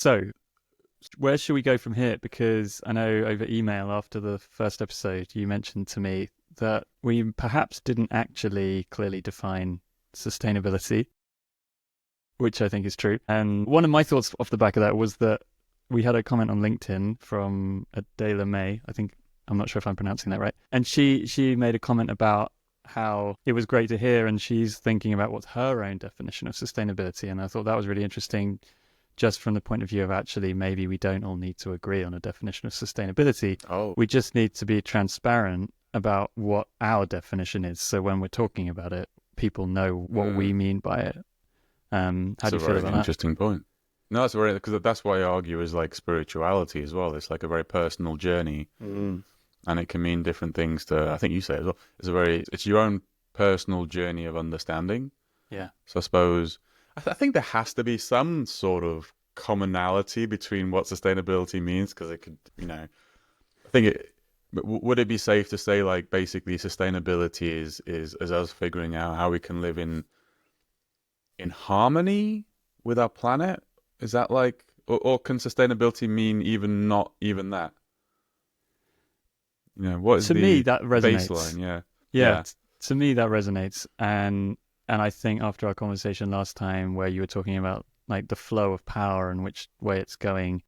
So, where should we go from here? Because I know over email after the first episode, you mentioned to me that we perhaps didn't actually clearly define sustainability, which I think is true. And one of my thoughts off the back of that was that we had a comment on LinkedIn from Adela May. I'm not sure if I'm pronouncing that right. And she made a comment about how it was great to hear, and she's thinking about what's her own definition of sustainability. And I thought that was really interesting, just from the point of view of actually maybe we don't all need to agree on a definition of sustainability. Oh, We just need to be transparent about what our definition is. So when we're talking about it, people know what we mean by it. How it's do a you feel very about that? interesting point. No, it's very because that's why I argue is like spirituality as well. It's like a very personal journey, Mm. and it can mean different things to. I think you say as well. It's your own personal journey of understanding. Yeah. So I suppose I think there has to be some sort of commonality between what sustainability means because it could, I think it. Would it be safe to say like basically sustainability is us figuring out how we can live in harmony with our planet? Is that like, or can sustainability mean even not even that? What is To me, the that resonates. baseline? Yeah, Yeah, yeah, to me that resonates, and I think after our conversation last time, where you were talking about like the flow of power and which way it's going,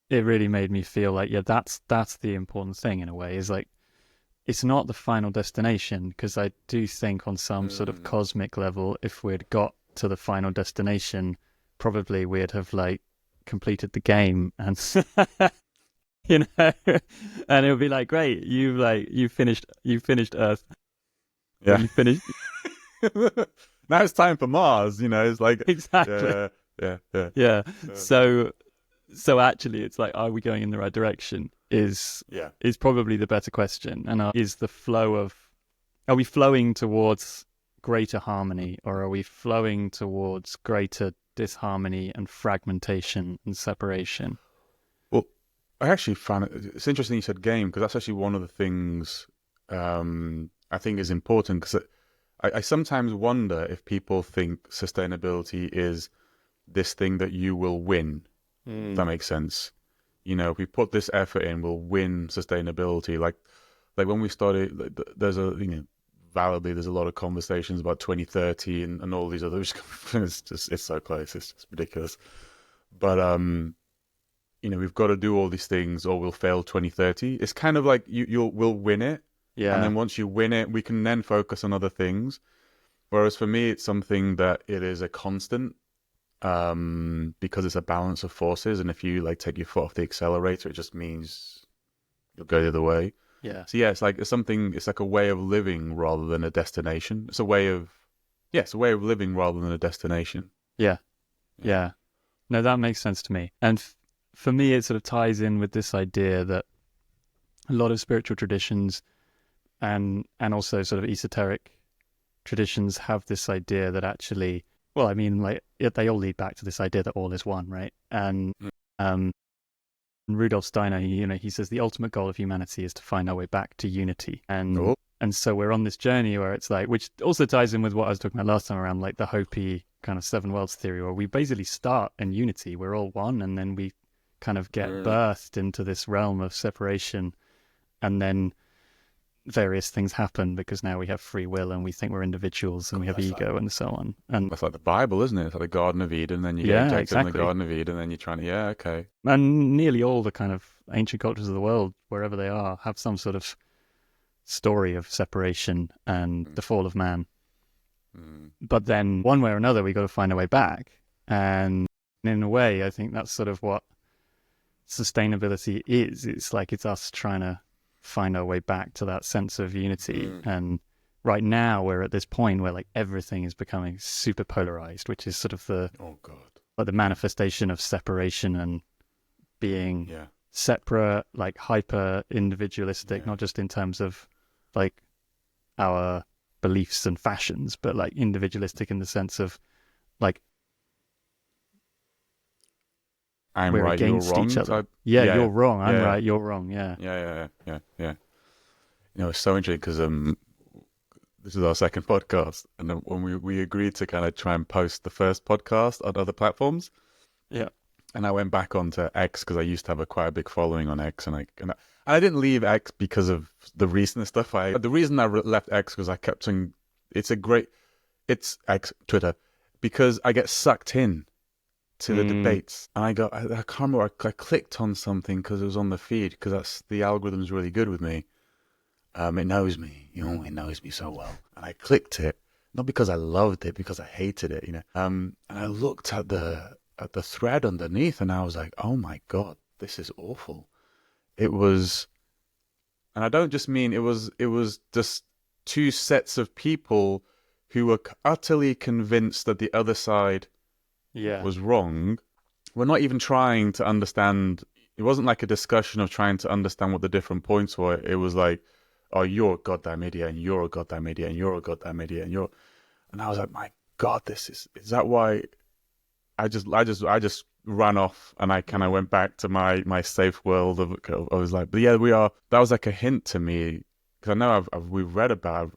it really made me feel like that's the important thing in a way. Is like it's not the final destination, because I do think on some sort of mm, cosmic level, if we'd got to the final destination, probably we'd have like completed the game and you know, and it would be like, great, you finished Earth, or yeah. you finished Now it's time for Mars. It's like, exactly, yeah, yeah, yeah, yeah. yeah, So actually, it's like, are we going in the right direction? yeah. Is probably the better question, and is the flow of are we flowing towards greater harmony, or are we flowing towards greater disharmony and fragmentation and separation? Well, I actually found it's interesting you said game because that's actually one of the things I think is important because I sometimes wonder if people think sustainability is this thing that you will win. If that Mm. makes sense. If we put this effort in, we'll win sustainability. Like when we started, there's validly there's a lot of conversations about 2030 and all these others. It's so close. It's just ridiculous. But we've got to do all these things or we'll fail 2030. It's kind of like we'll win it, and Yeah, then once you win it, we can then focus on other things. Whereas for me, it's something that it is a constant, because it's a balance of forces, and if you like take your foot off the accelerator, it just means you'll go the other way. yeah, So yeah, it's like a way of living rather than a destination. It's a way of living rather than a destination. yeah, Yeah. yeah. No, that makes sense to me. And for me, it sort of ties in with this idea that a lot of spiritual traditions and also sort of esoteric traditions have this idea that actually, well, I mean, like they all lead back to this idea that all is one, right? And Mm. um, Rudolf Steiner, he says the ultimate goal of humanity is to find our way back to unity, and Oh, and so we're on this journey where it's like, which also ties in with what I was talking about last time around, like the Hopi kind of seven worlds theory, where we basically start in unity, we're all one, and then we kind of get mm. birthed into this realm of separation, and then various things happen because now we have free will and we think we're individuals and God, we have ego and so on. And that's like the Bible, isn't it? It's like the Garden of Eden, then you get yeah, ejected from the exactly. Garden of Eden, then you're trying to, yeah, okay. And nearly all the kind of ancient cultures of the world, wherever they are, have some sort of story of separation and Mm, the fall of man. mm, But then one way or another, we got to find a way back. And in a way, I think that's sort of what sustainability is. It's like it's us trying to find our way back to that sense of unity. mm. And right now, we're at this point where like everything is becoming super polarized, which is sort of Oh God, the manifestation of separation and being yeah, separate, like hyper individualistic, yeah. not just in terms of like our beliefs and fashions, but like individualistic in the sense of like I'm we're right, you're against each wrong other. type. Yeah, Yeah, you're wrong. I'm yeah, right. You're wrong. Yeah. yeah, yeah, yeah, yeah, yeah. It's so interesting because this is our second podcast, and then when we agreed to kind of try and post the first podcast on other platforms, Yeah. and I went back onto X because I used to have quite a big following on X, and I didn't leave X because of the recent stuff. The reason I left X was I kept saying it's X, Twitter, because I get sucked in to the debates, and I can't remember, I clicked on something because it was on the feed, because the algorithm's really good with me. It knows me, it knows me so well. And I clicked it, not because I loved it, because I hated it, And I looked at the thread underneath, and I was like, oh my God, this is awful. It was, and I don't just mean it was just two sets of people who were utterly convinced that the other side was wrong. We're not even trying to understand. It wasn't like a discussion of trying to understand what the different points were. It was like, oh, you're a goddamn idiot, and you're a goddamn idiot, and you're a goddamn idiot, and I was like, my God, is that why I just ran off, and I kind of went back to my safe world of, I was like, but yeah, that was like a hint to me, because I know we've read about,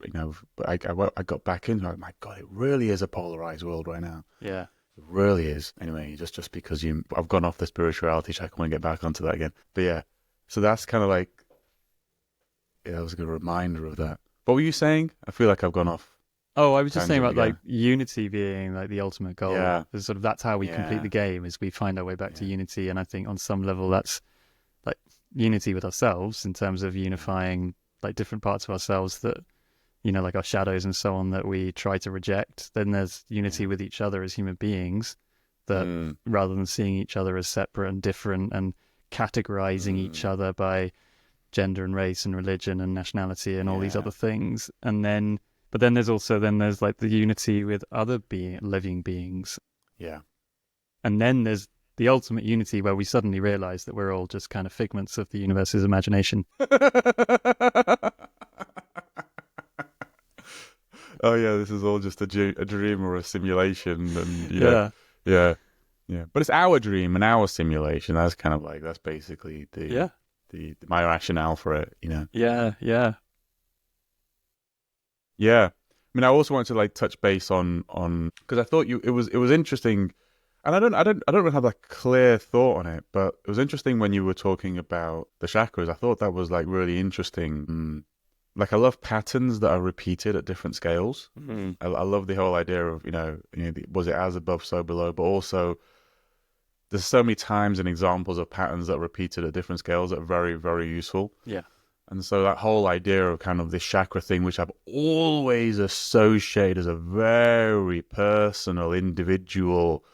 but I got back into it. Like, my God, it really is a polarized world right now. Yeah. It really is. Anyway, just because I've gone off the spirituality track, I want to get back onto that again. But yeah, so that's kind of like, yeah, that was a good reminder of that. What were you saying? I feel like I've gone off. Oh, I was just saying about again. like unity being like the ultimate goal. Yeah. Sort of that's how we complete the game, is we find our way back to unity. And I think on some level that's like unity with ourselves in terms of unifying like different parts of ourselves that, like our shadows and so on, that we try to reject. Then there's unity with each other as human beings, that rather than seeing each other as separate and different and categorizing each other by gender and race and religion and nationality and all these other things. And then, but then there's like the unity with other living beings. Yeah. And then there's the ultimate unity where we suddenly realize that we're all just kind of figments of the universe's imagination. Oh yeah, this is all just a dream or a simulation, and yeah. But it's our dream and our simulation. That's kind of like, that's basically my rationale for it, Yeah. I mean, I also wanted to like touch base on because I thought it was interesting, and I don't really have a clear thought on it, but it was interesting when you were talking about the chakras. I thought that was like really interesting. Like, I love patterns that are repeated at different scales. I love the whole idea of was it as above so below, but also there's so many times and examples of patterns that are repeated at different scales that are very, very useful. Yeah. And so that whole idea of kind of this chakra thing, which I've always associated as a very personal, individual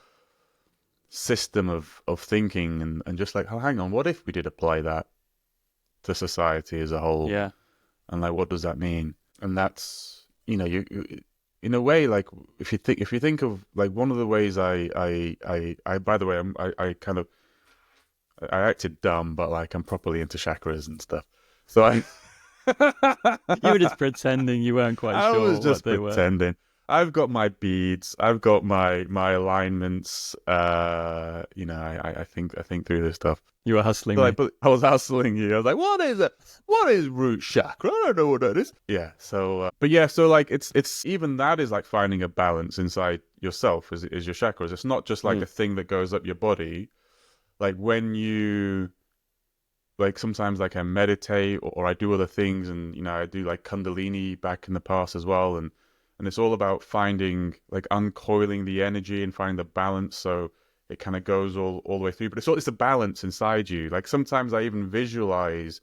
system of thinking, and just like, oh, hang on, what if we did apply that to society as a whole? Yeah. And like, what does that mean? And that's, you in a way, like, if you think of like one of the ways I by the way, I acted dumb, but like I'm properly into chakras and stuff. So I You were just pretending you weren't quite I sure was just what they pretending. I've got my beads. I've got my alignments. I think through this stuff. You were hustling So, me. like, but I was hustling you. I was like, "What is it? What is root chakra? I don't know what that is." Yeah. So, so like, it's even that is like finding a balance inside yourself. Is your chakras? It's not just like a thing that goes up your body. Like when you, like sometimes like I meditate or I do other things, and I do like Kundalini back in the past as well, and it's all about finding, like, uncoiling the energy and finding the balance so it kind of goes all the way through. But it's a balance inside you. Like sometimes I even visualize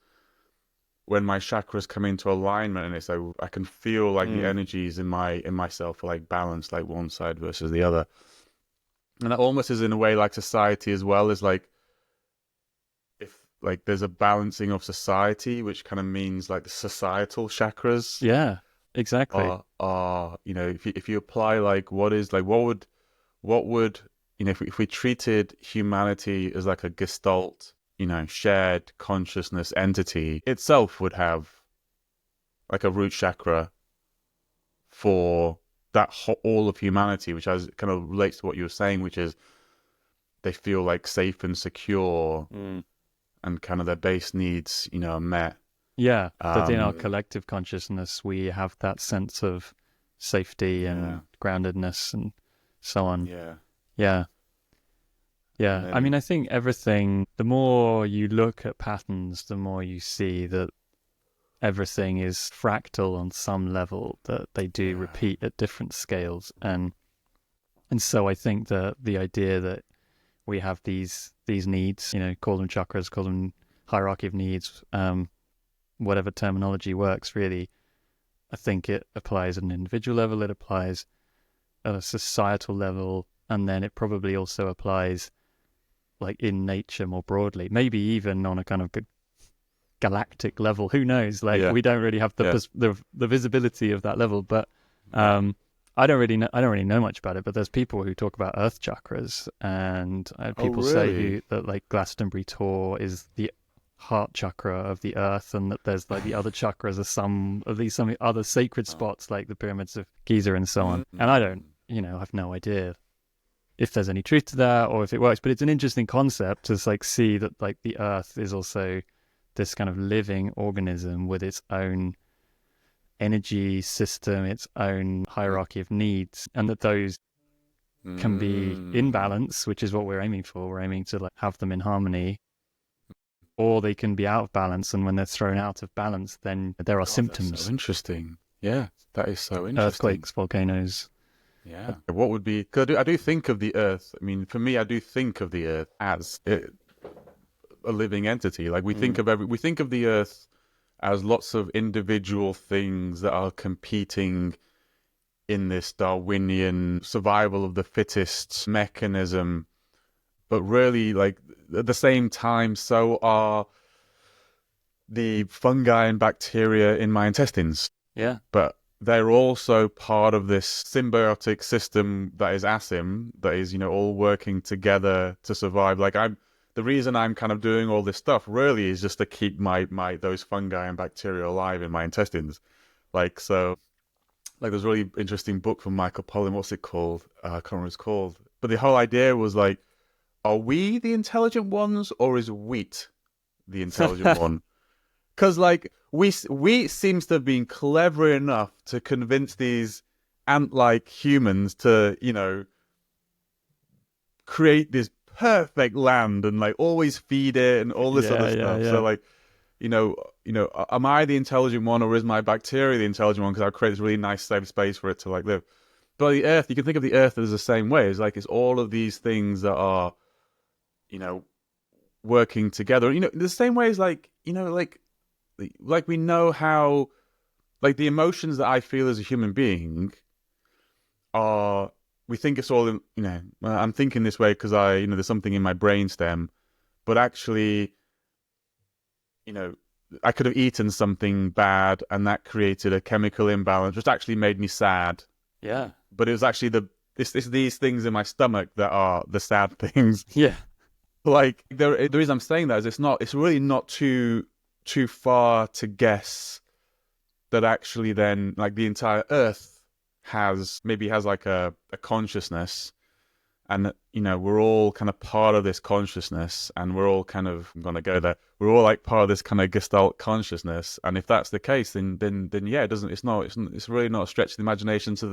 when my chakras come into alignment, and it's like I can feel like the energies in myself are like balanced, like one side versus the other. And that almost is in a way like society as well, is like, if like there's a balancing of society, which kind of means like the societal chakras. Yeah, exactly. If you apply like what would if we treated humanity as like a gestalt, shared consciousness entity, itself would have like a root chakra for that all of humanity, which kind of relates to what you were saying, which is they feel like safe and secure, and kind of their base needs, are met. Yeah, that in our Um, collective consciousness we have that sense of safety yeah, and groundedness and so on. yeah, Yeah, and yeah. I mean, then I think everything, the more you look at patterns, the more you see that everything is fractal on some level, that they do yeah, repeat at different scales. And so I think that the idea that we have these needs, call them chakras, call them hierarchy of needs, whatever terminology works really. I think it applies at an individual level, it applies at a societal level, and then it probably also applies like in nature more broadly, maybe even on a kind of galactic level. Who knows? Like yeah, we don't really have yeah. the visibility of that level, but Yeah. um, I don't really know much about it. But there's people who talk about Earth chakras, and Oh, people say really? that like Glastonbury Tor is the heart chakra of the earth, and that there's like the other chakras are some other sacred Oh. spots like the pyramids of Giza and so on. And I don't, Mm. I have no idea if there's any truth to that or if it works, but it's an interesting concept to like see that like the earth is also this kind of living organism with its own energy system, its own hierarchy of needs, and that those can be in Mm. balance, which is what we're aiming for. We're aiming to like have them in harmony, or they can be out of balance, and when they're thrown out of balance, then there are God, that's so symptoms: interesting. Yeah, that is so interesting. earthquakes, volcanoes. Yeah. What would be? Because I do think of the Earth. I mean, for me, I do think of the Earth as a living entity. Like Mm. we think of the Earth as lots of individual things that are competing in this Darwinian survival of the fittest mechanism. But really, like at the same time, so are the fungi and bacteria in my intestines. Yeah. But they're also part of this symbiotic system that is ASIM, that is, all working together to survive. The reason I'm kind of doing all this stuff really is just to keep my those fungi and bacteria alive in my intestines. So, there's a really interesting book from Michael Pollan. What's it called? I can't remember what it's called. But the whole idea was like, are we the intelligent ones, or is wheat the intelligent one? Because we seems to have been clever enough to convince these ant-like humans to create this perfect land and like always feed it and all this other Yeah, yeah, stuff. So yeah. like am I the intelligent one, or is my bacteria the intelligent one? Because I've created this really nice safe space for it to like live. But the Earth, you can think of the Earth as the same way. It's like it's all of these things that are you know working together. The same way as like we know how like the emotions that I feel as a human being are we think it's all in, I'm thinking this way because there's something in my brainstem, but actually you know I could have eaten something bad and that created a chemical imbalance which actually made me sad, Yeah. but it was actually it's these things in my stomach that are the sad things. Yeah. Like the reason I'm saying that is it's really not too far to guess that actually then like the entire earth has like a consciousness, and we're all kind of part of this consciousness, and we're all kind of, I'm gonna go there, we're all like part of this kind of gestalt consciousness. And if that's the case, then yeah, it's really not a stretch of the imagination to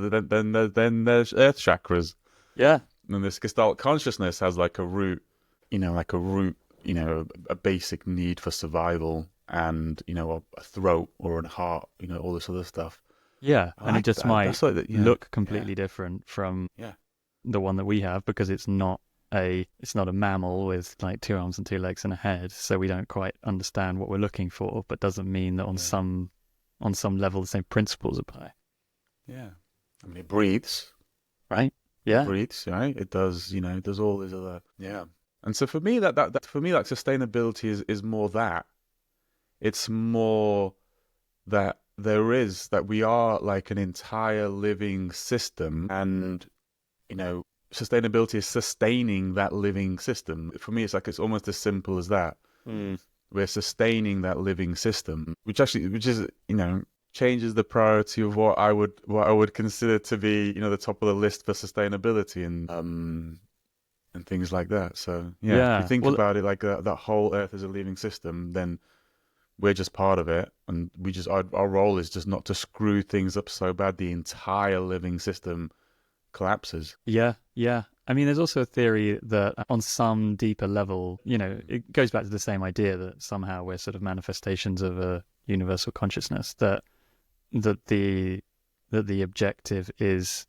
then there's earth chakras, Yeah. and this gestalt consciousness has like a root, a basic need for survival, and a throat or a heart, all this other stuff. Yeah. I And it like just that. might That's like that. Yeah, look yeah, completely different from yeah, the one that we have because it's not a mammal with like two arms and two legs and a head, so we don't quite understand what we're looking for, but doesn't mean that yeah, on some level the same principles apply. yeah. I mean, it breathes. Right? It Yeah. breathes, right? It does. It does all these other. Yeah. And so for me, that for me, like sustainability is more that. It's more that that we are like an entire living system, and sustainability is sustaining that living system. For me, it's almost as simple as that. Mm. We're sustaining that living system, which is changes the priority of what I would consider to be the top of the list for sustainability and things like that. So yeah, if you Yeah. think Well, about it like that whole Earth is a living system, then we're just part of it, and we just our role is just not to screw things up so bad the entire living system collapses. Yeah, yeah. I mean, there's also a theory that on some deeper level, it goes back to the same idea that somehow we're sort of manifestations of a universal consciousness, that the objective is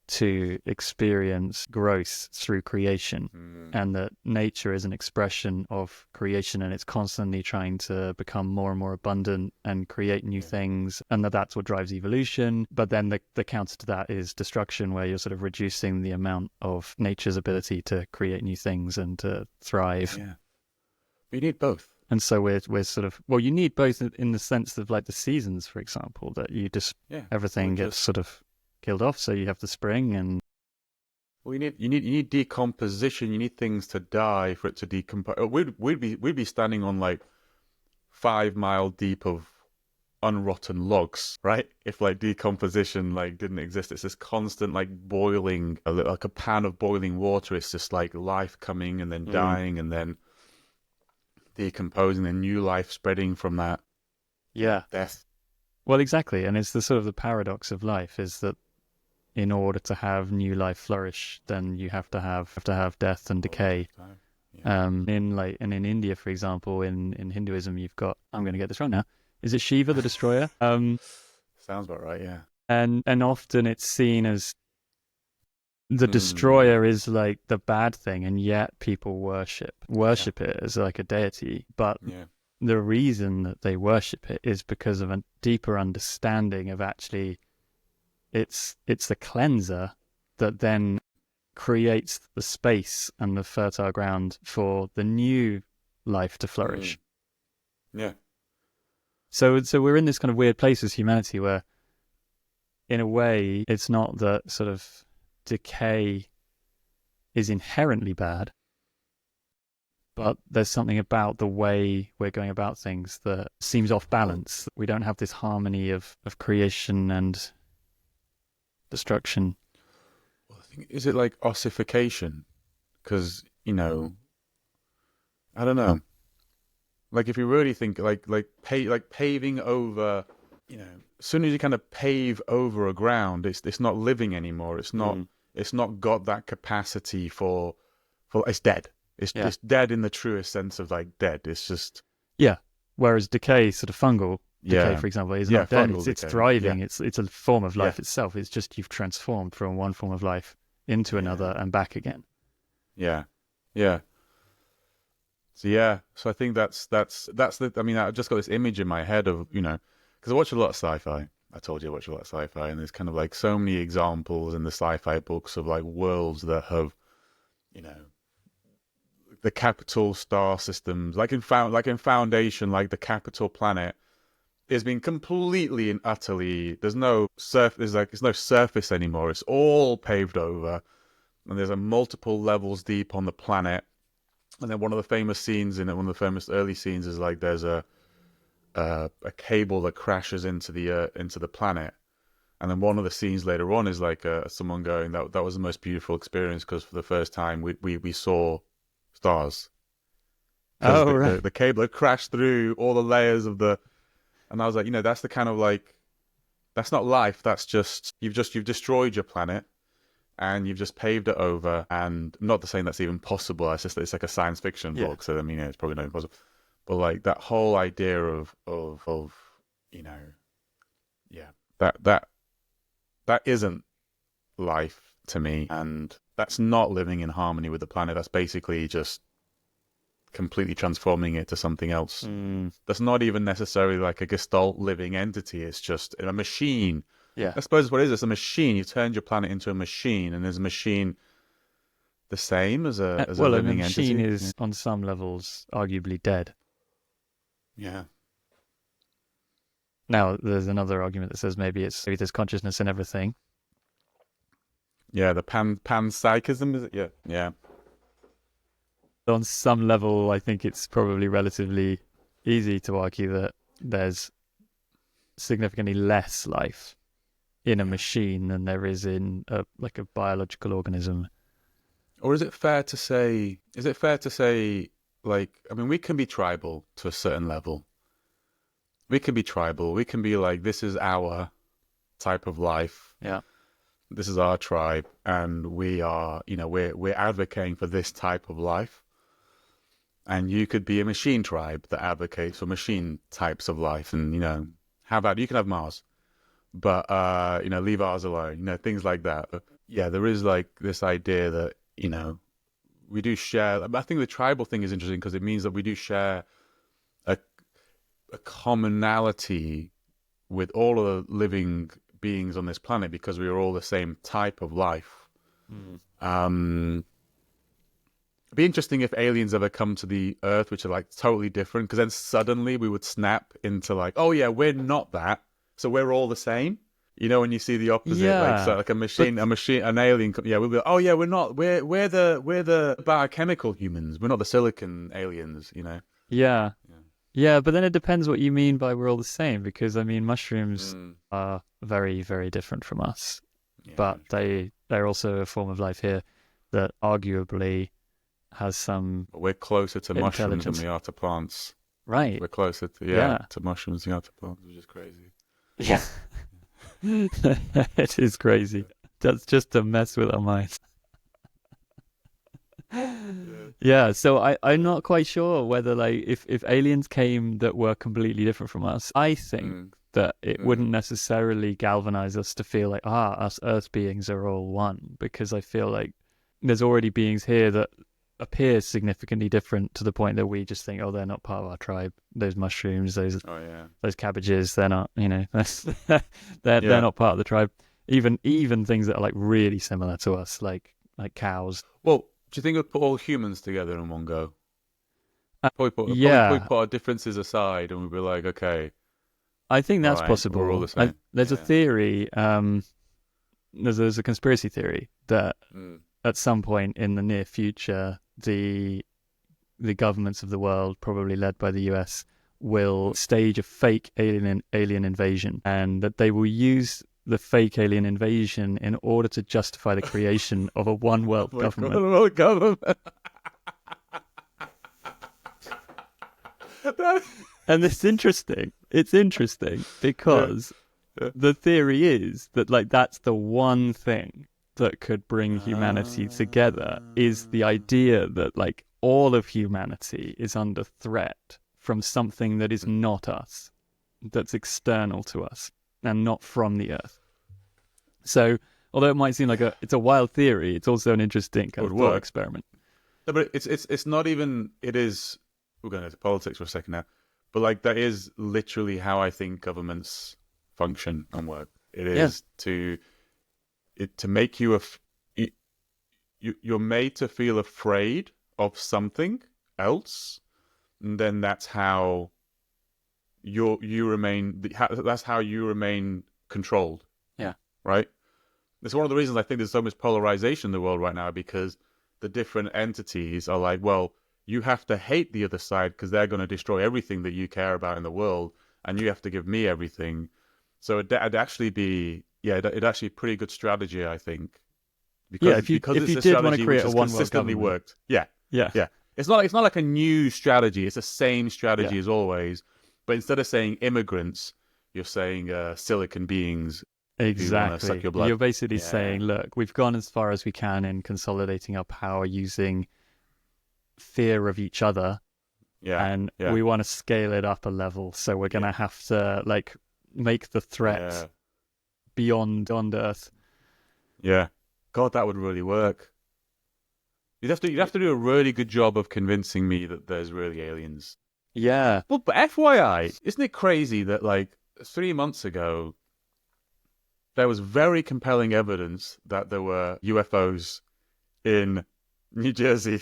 to experience growth through creation, and that nature is an expression of creation, and it's constantly trying to become more and more abundant and create new things, and that's what drives evolution. But then the counter to that is destruction, where you're sort of reducing the amount of nature's ability to create new things and to thrive. Yeah, but you need both. And so we're sort of, well, you need both in the sense of like the seasons, for example, that you just everything gets sort of killed off, so you have the spring. And well, you need decomposition. You need things to die for it to decompose. We'd be standing on like 5 mile deep of unrotten logs, right? If like decomposition like didn't exist, it's this constant like boiling, like a pan of boiling water. It's just like life coming and then dying and then decomposing, and new life spreading from that. Death. Well, exactly. And it's the sort of the paradox of life is that in order to have new life flourish, then you have to have death and decay. In India, for example, in Hinduism, you've got, I'm going to get this wrong now, is it Shiva the destroyer? Sounds about right, yeah. And often it's seen as the destroyer is like the bad thing, and yet people worship it as like a deity. But the reason that they worship it is because of a deeper understanding of actually it's the cleanser that then creates the space and the fertile ground for the new life to flourish. Yeah. So we're in this kind of weird place as humanity where, in a way, it's not that sort of decay is inherently bad, but there's something about the way we're going about things that seems off balance. We don't have this harmony of creation and destruction. Well, I think, is it like ossification? Because, I don't know. Like if you really think like paving over, as soon as you kind of pave over a ground, it's not living anymore. It's not got that capacity for it's dead. It's dead in the truest sense of like dead. It's just Whereas decay, sort of fungal decay, for example, is not dead. It's thriving. It's a form of life itself. It's just you've transformed from one form of life into another and back again. Yeah. So I think that's the. I mean, I just got this image in my head of because I watch a lot of sci-fi. I told you I watch a lot of sci-fi, and there's kind of like so many examples in the sci-fi books of like worlds that have, the capital star systems, like in Foundation, like the capital planet has been completely and utterly. There's no surface anymore. It's all paved over, and there's a multiple levels deep on the planet. And then one of the famous scenes in it, one of the famous early scenes, is like there's a cable that crashes into the planet, and then one of the scenes later on is like someone going that was the most beautiful experience because for the first time we saw stars. Right. The cable had crashed through all the layers of the, and I was like, that's the kind of like, that's not life. That's just you've destroyed your planet. And you've just paved it over, and I'm not saying that's even possible. It's like a science fiction book, so I mean, it's probably not impossible. But like that whole idea of that isn't life to me, and that's not living in harmony with the planet. That's basically just completely transforming it to something else. That's not even necessarily like a Gestalt living entity. It's just a machine. Yeah, I suppose what it is, it's a machine. You've turned your planet into a machine, and is a machine the same as a living entity? A machine is on some levels arguably dead. Yeah. Now, there's another argument that says maybe there's consciousness in everything. Yeah, the panpsychism, is it? Yeah. On some level, I think it's probably relatively easy to argue that there's significantly less life in a machine than there is in a biological organism. Or is it fair to say like, I mean, we can be tribal to a certain level. We can be tribal. We can be like, this is our type of life. Yeah. This is our tribe, and we are, we're advocating for this type of life. And you could be a machine tribe that advocates for machine types of life, and how about you can have Mars, but leave ours alone, things like that. But yeah, there is like this idea that we do share. I think the tribal thing is interesting because it means that we do share a commonality with all of the living beings on this planet because we are all the same type of life. It'd be interesting if aliens ever come to the Earth, which are like totally different, because then suddenly we would snap into like, oh yeah, we're not that, so we're all the same. When you see the opposite, like a machine, an alien. Yeah, we'll be like, oh yeah, we're not. We're the biochemical humans. We're not the silicon aliens. Yeah, but then it depends what you mean by we're all the same, because I mean mushrooms are very, very different from us, but they're also a form of life here that arguably has some. We're closer to mushrooms than we are to plants. Right. We're closer to mushrooms than we are to plants, which is crazy. Yeah. It is crazy. That's just to mess with our minds. Yeah, so I'm not quite sure whether like if aliens came that were completely different from us, I think that it wouldn't necessarily galvanize us to feel like us Earth beings are all one, because I feel like there's already beings here that appear significantly different to the point that we just think, oh, they're not part of our tribe. Those mushrooms, those cabbages, they're not, they're not part of the tribe. Even things that are like really similar to us, like cows. Well, do you think we'd put all humans together in one go? Probably put our differences aside, and we'd be like, okay. I think that's possible. We're all the same. There's a theory. There's a conspiracy theory that at some point in the near future, the governments of the world, probably led by the US, will stage a fake alien invasion, and that they will use the fake alien invasion in order to justify the creation of a one world government. And it's interesting. It's interesting because the theory is that like that's the one thing that could bring humanity together, is the idea that like all of humanity is under threat from something that is not us, that's external to us and not from the Earth. So although it might seem like it's a wild theory, it's also an interesting kind of thought experiment. No, but it's not even. It is. We're going into politics for a second now, but like that is literally how I think governments function and work. It is to make you you're made to feel afraid of something else, and then that's how you remain. That's how you remain controlled. Yeah. Right. It's one of the reasons I think there's so much polarization in the world right now, because the different entities are like, well, you have to hate the other side because they're going to destroy everything that you care about in the world, and you have to give me everything. So it'd actually be, it'd actually be a pretty good strategy, I think. Because if you did want to create a one world government, worked. Yeah. It's not like a new strategy. It's the same strategy as always, but instead of saying immigrants, you're saying silicon beings. Exactly. You're basically saying, look, we've gone as far as we can in consolidating our power using fear of each other, and we want to scale it up a level. So we're going to have to like make the threat beyond Earth. Yeah, God, that would really work. You'd have to do a really good job of convincing me that there's really aliens. Yeah. Well, but FYI, isn't it crazy that like 3 months ago, there was very compelling evidence that there were UFOs in New Jersey,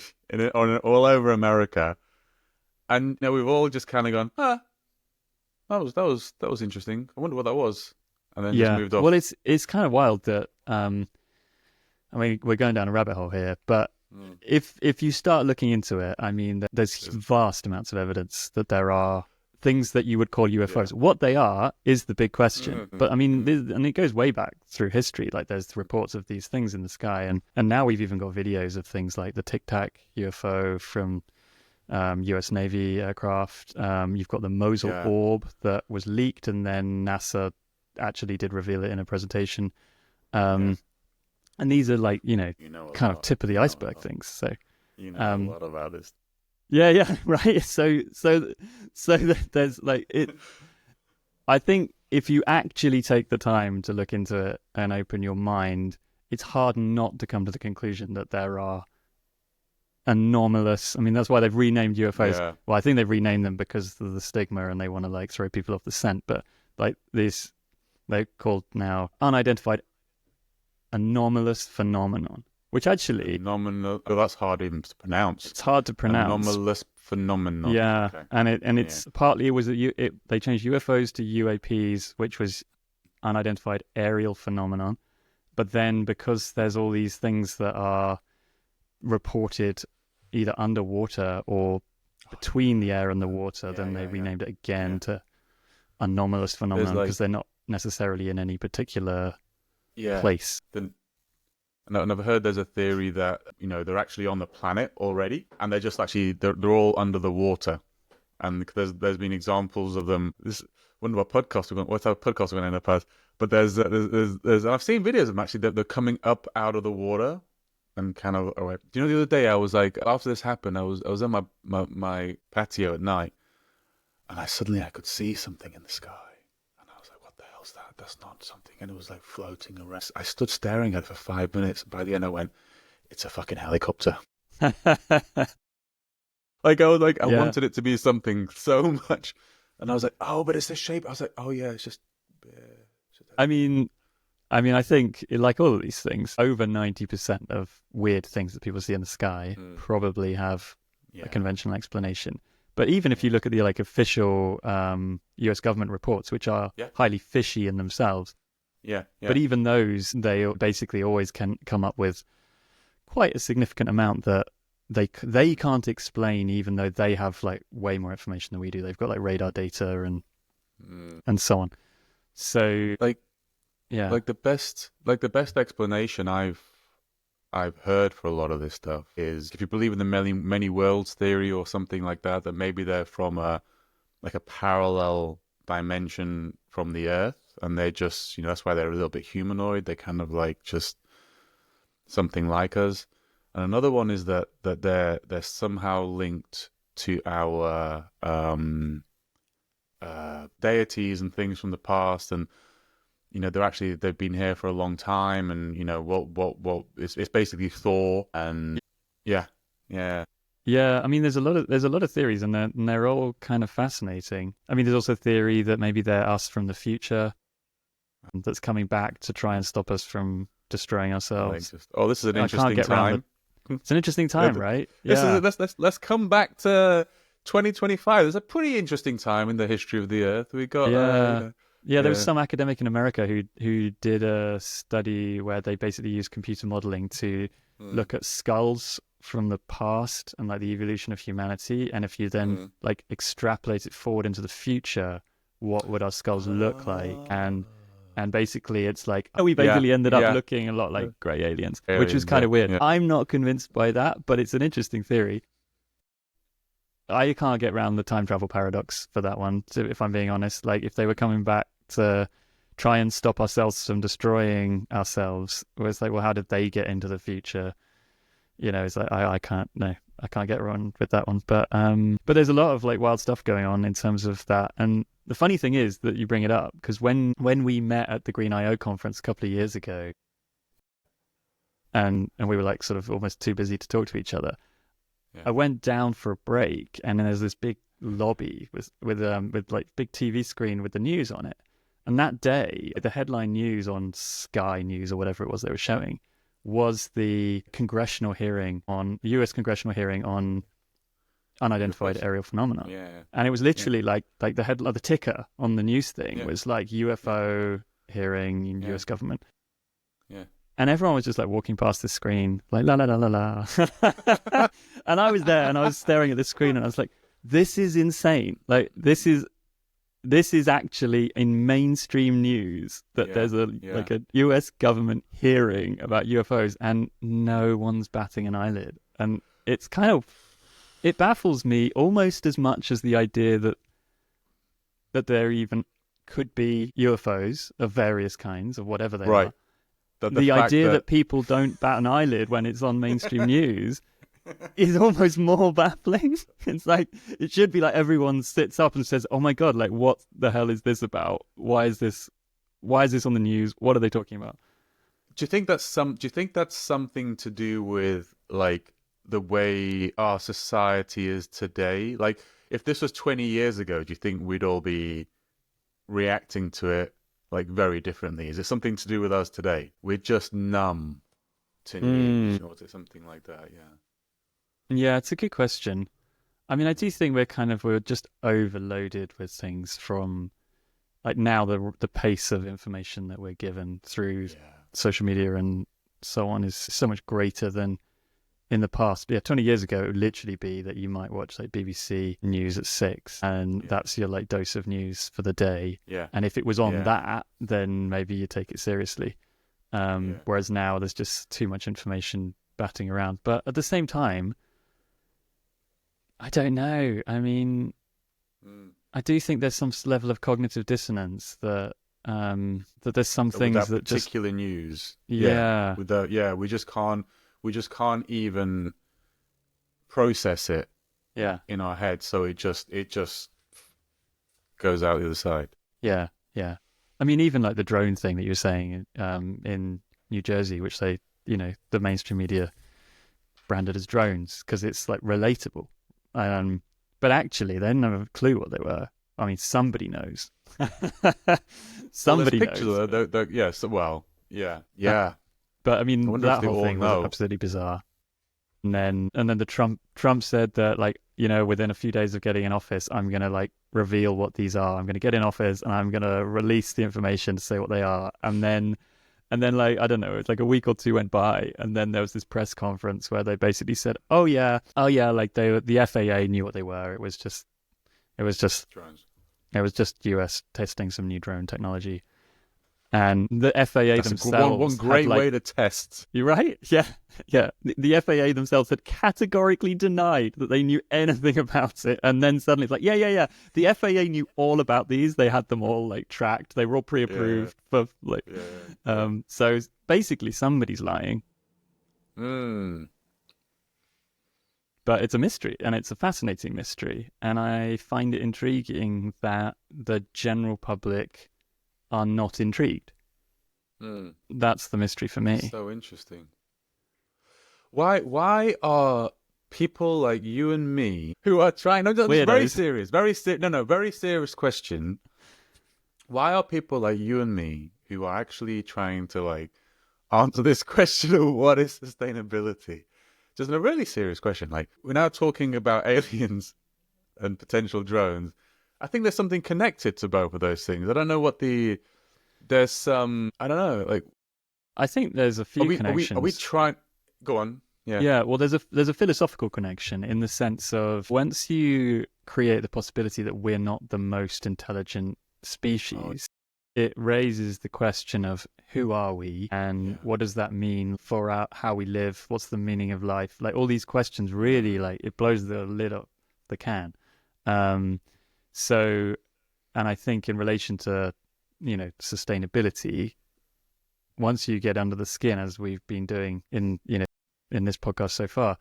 all over America, and we've all just kind of gone, that was interesting. I wonder what that was, and then just moved off. Well, it's kind of wild that I mean, we're going down a rabbit hole here, but if you start looking into it, I mean, there's vast amounts of evidence that there are things that you would call UFOs. Yeah. What they are is the big question. But I mean, and it goes way back through history. Like there's reports of these things in the sky, and now we've even got videos of things like the Tic Tac UFO from US Navy aircraft. You've got the Mosul Yeah. orb that was leaked, and then NASA actually did reveal it in a presentation. And these are like, You know a kind of lot. tip of the You know a iceberg lot. things. So, You know a lot about this. yeah, right. So there's like it. I think if you actually take the time to look into it and open your mind, it's hard not to come to the conclusion that there are anomalous. I mean, that's why they've renamed UFOs. Yeah. Well, I think they've renamed them because of the stigma and they want to like throw people off the scent. But like these, they're called now unidentified anomalous phenomenon, which actually Phenomenal. Oh, that's hard even to pronounce. it's hard to pronounce. Anomalous phenomenon. Yeah, Okay. and it's partly they changed UFOs to UAPs, which was unidentified aerial phenomenon. But then because there's all these things that are reported either underwater or between the air and the water, then they renamed it again to anomalous phenomenon because they're not necessarily in any particular place. And I've heard there's a theory that they're actually on the planet already, and they're just actually they're all under the water. And there's been examples of them. This wonder what type of podcast we're going to end up as. But there's I've seen videos of them actually that they're coming up out of the water and kind of away. Do you know the other day I was like, after this happened, I was on my patio at night, and I could see something in the sky. That? That's not something. And it was like floating around. I stood staring at it for 5 minutes. By the end, I went, it's a fucking helicopter. Like, I was like, I wanted it to be something so much. And I was like, oh, but it's the shape. I was like, oh, yeah, it's just. I mean, I think, like all of these things, over 90% of weird things that people see in the sky probably have a conventional explanation. But even if you look at the like official US government reports, which are highly fishy in themselves, but even those, they basically always can come up with quite a significant amount that they can't explain, even though they have like way more information than we do. They've got like radar data and so on. So the best explanation I've heard for a lot of this stuff is if you believe in the many worlds theory or something like that maybe they're from a parallel dimension from the Earth, and they're just that's why they're a little bit humanoid. They're kind of like just something like us. And another one is that they're somehow linked to our deities and things from the past, and they've been here for a long time, and what it's basically Thor, and yeah. I mean, there's a lot of theories, and they're all kind of fascinating. I mean, there's also theory that maybe they're us from the future that's coming back to try and stop us from destroying ourselves. This is an interesting time. It's an interesting time, right? Let's come back to 2025. There's a pretty interesting time in the history of the Earth. We got there was some academic in America who did a study where they basically used computer modeling to look at skulls from the past and like the evolution of humanity, and if you then like extrapolate it forward into the future, what would our skulls look like? And basically it's like we basically ended up looking a lot like grey aliens, which was kind of weird. I'm not convinced by that, but it's an interesting theory. I can't get around the time travel paradox for that one, if I'm being honest. Like, if they were coming back to try and stop ourselves from destroying ourselves, where it's like, well, how did they get into the future? It's like I can't get around with that one. But there's a lot of like wild stuff going on in terms of that. And the funny thing is that you bring it up, because when we met at the Green IO conference a couple of years ago, and we were like sort of almost too busy to talk to each other. I went down for a break, and then there's this big lobby with like big TV screen with the news on it. And that day, the headline news on Sky News or whatever it was they were showing was the U.S. congressional hearing on unidentified aerial phenomena. And it was literally like the ticker on the news thing was like UFO hearing in U.S. government. And everyone was just like walking past the screen, like la la la la la. And I was there, and I was staring at the screen, and I was like, "This is insane! Like this is actually in mainstream news that there's a U.S. government hearing about UFOs, and no one's batting an eyelid." And it's kind of it baffles me almost as much as the idea that there even could be UFOs of various kinds, of whatever they Right. are. That The fact idea that that people don't bat an eyelid when it's on mainstream news is almost more baffling. It's like, it should be like everyone sits up and says, oh my God, like what the hell is this about? Why is this on the news? What are they talking about? Do you think that's something to do with like the way our society is today? Like, if this was 20 years ago, do you think we'd all be reacting to it like very differently? Is it something to do with us today? We're just numb to news or to something like that. Yeah. Yeah, it's a good question. I mean, I do think we're just overloaded with things from like now the pace of information that we're given through social media and so on is so much greater than in the past. But yeah, 20 years ago, it would literally be that you might watch like BBC News at 6 and that's your like dose of news for the day. Yeah. And if it was on that, then maybe you take it seriously. Whereas now there's just too much information batting around. But at the same time, I don't know. I mean, I do think there's some level of cognitive dissonance that there's some things with that particular news. Yeah. With that, we just can't even process it. Yeah. In our head, so it just goes out the other side. Yeah. Yeah. I mean, even like the drone thing that you were saying in New Jersey, which they, the mainstream media branded as drones because it's like relatable. But actually, they didn't have a clue what they were. I mean, somebody knows. Somebody knows. Yeah. But I mean, that whole thing was know. absolutely bizarre. And then the Trump said that, like, within a few days of getting in office, I'm going to like reveal what these are. I'm going to get in office and I'm going to release the information to say what they are. And then like, I don't know, it's like a week or two went by. And then there was this press conference where they basically said, oh yeah, like the FAA knew what they were. It was just Drones. It was just US testing some new drone technology. And the FAA That's themselves one great way to test. You're right. Yeah. Yeah. The FAA themselves had categorically denied that they knew anything about it. And then suddenly it's like, yeah. The FAA knew all about these. They had them all like tracked. They were all pre-approved for like, so basically somebody's lying. But it's a mystery, and it's a fascinating mystery. And I find it intriguing that the general public are not intrigued. That's the mystery for me. So interesting. Why are people like you and me who are trying? No, very serious, very serious question. Why are people like you and me who are actually trying to like answer this question of what is sustainability? Just a really serious question. Like, we're now talking about aliens and potential drones. I think there's something connected to both of those things. I don't know what there's some, I don't know, like. I think there's a few connections. Are we trying, go on. Yeah. Yeah, well, there's a philosophical connection in the sense of once you create the possibility that we're not the most intelligent species, it raises the question of who are we and what does that mean for how we live? What's the meaning of life? Like all these questions really, like, it blows the lid off the can. So, and I think in relation to, sustainability, once you get under the skin, as we've been doing in this podcast so far,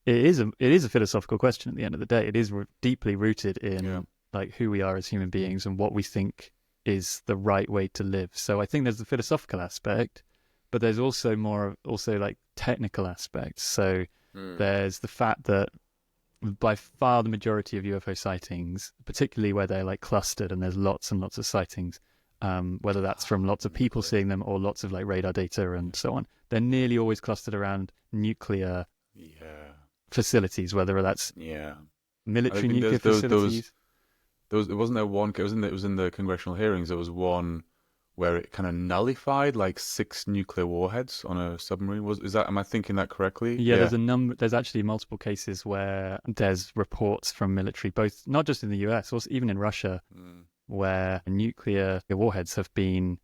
it is a philosophical question at the end of the day. It is deeply rooted in like who we are as human beings and what we think is the right way to live. So I think there's the philosophical aspect, but there's also like technical aspects. So there's the fact that by far the majority of UFO sightings, particularly where they're like clustered and there's lots and lots of sightings, whether that's from lots of people seeing them or lots of like radar data and so on, they're nearly always clustered around nuclear facilities, whether that's military nuclear facilities. It was in the congressional hearings. There was one where it kind of nullified like 6 nuclear warheads on a submarine. Am I thinking that correctly? Yeah, there's actually multiple cases where there's reports from military, both not just in the US, also even in Russia, where nuclear warheads have been,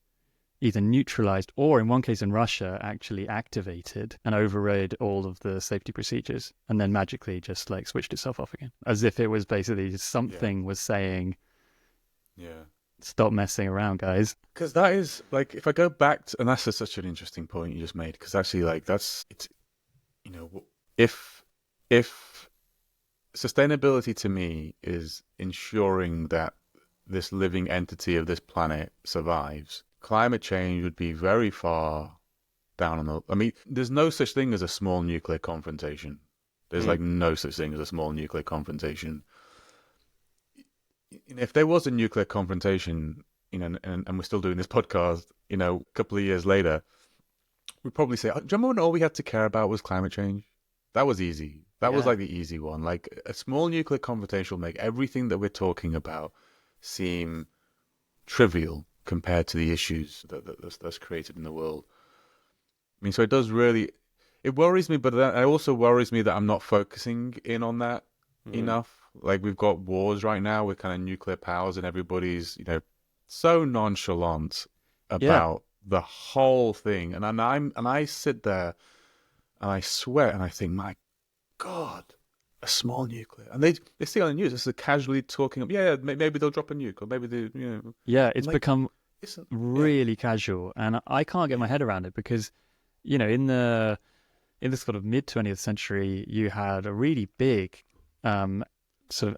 either neutralized or, in one case in Russia, actually activated and overrode all of the safety procedures and then magically just like switched itself off again, as if it was basically just something was saying, stop messing around, guys. Because that is like, if I go back to, and that's such an interesting point you just made, because actually, like, it's, you know, if sustainability to me is ensuring that this living entity of this planet survives, climate change would be very far down on the... I mean, there's no such thing as a small nuclear confrontation. There's like no such thing as a small nuclear confrontation. If there was a nuclear confrontation, you know, and we're still doing this podcast, you know, a couple of years later, we'd probably say, do you remember when all we had to care about was climate change? That was easy. That was like the easy one. Like, a small nuclear confrontation will make everything that we're talking about seem trivial compared to the issues that's created in the world. I mean, so it does really... It worries me, but it also worries me that I'm not focusing in on that enough. Like, we've got wars right now with kind of nuclear powers, and everybody's, you know, so nonchalant about the whole thing. And I sit there and I sweat and I think, my God, a small nuclear. And they see on the news, it's casually talking up, maybe they'll drop a nuke, or maybe they, you know. Yeah, it's like, become really casual, and I can't get my head around it because, you know, in the sort of mid 20th century, you had a really big sort of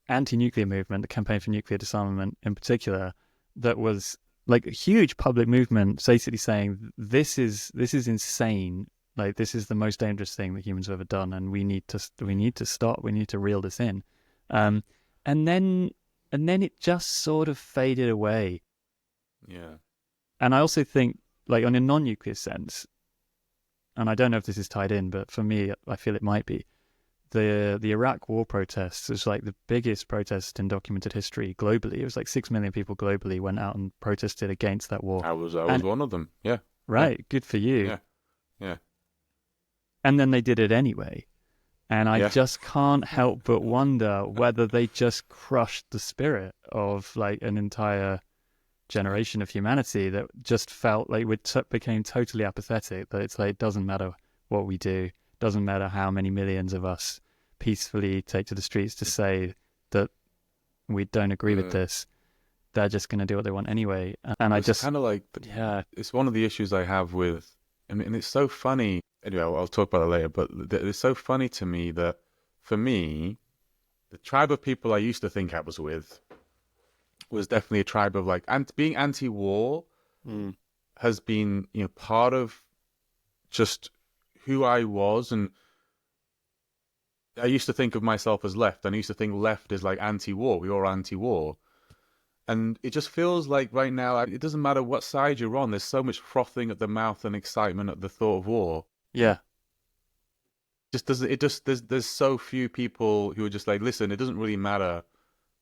anti-nuclear movement, the Campaign for Nuclear Disarmament in particular, that was like a huge public movement, basically saying this is insane. Like, this is the most dangerous thing that humans have ever done, and we need to stop. We need to reel this in. And then it just sort of faded away. Yeah. And I also think, like, on a non-nuclear sense, and I don't know if this is tied in, but for me, I feel it might be, the Iraq war protests is like the biggest protest in documented history globally. It was like 6 million people globally went out and protested against that war. I was one of them. Yeah. Right. Yeah. Good for you. Yeah. And then they did it anyway. And I just can't help but wonder whether they just crushed the spirit of like an entire generation of humanity that just felt like we became totally apathetic, that it's like, it doesn't matter what we do, doesn't matter how many millions of us peacefully take to the streets to say that we don't agree with this. They're just going to do what they want anyway. And I just kind of like, it's one of the issues I have with, and it's so funny. Anyway, I'll talk about it later, but it's so funny to me that, for me, the tribe of people I used to think I was with was definitely a tribe of like, and being anti-war has been, you know, part of just who I was. And I used to think of myself as left, and I used to think left is like anti-war. We are anti-war. And it just feels like right now, it doesn't matter what side you're on, there's so much frothing at the mouth and excitement at the thought of war. Yeah. There's so few people who are just like, listen, it doesn't really matter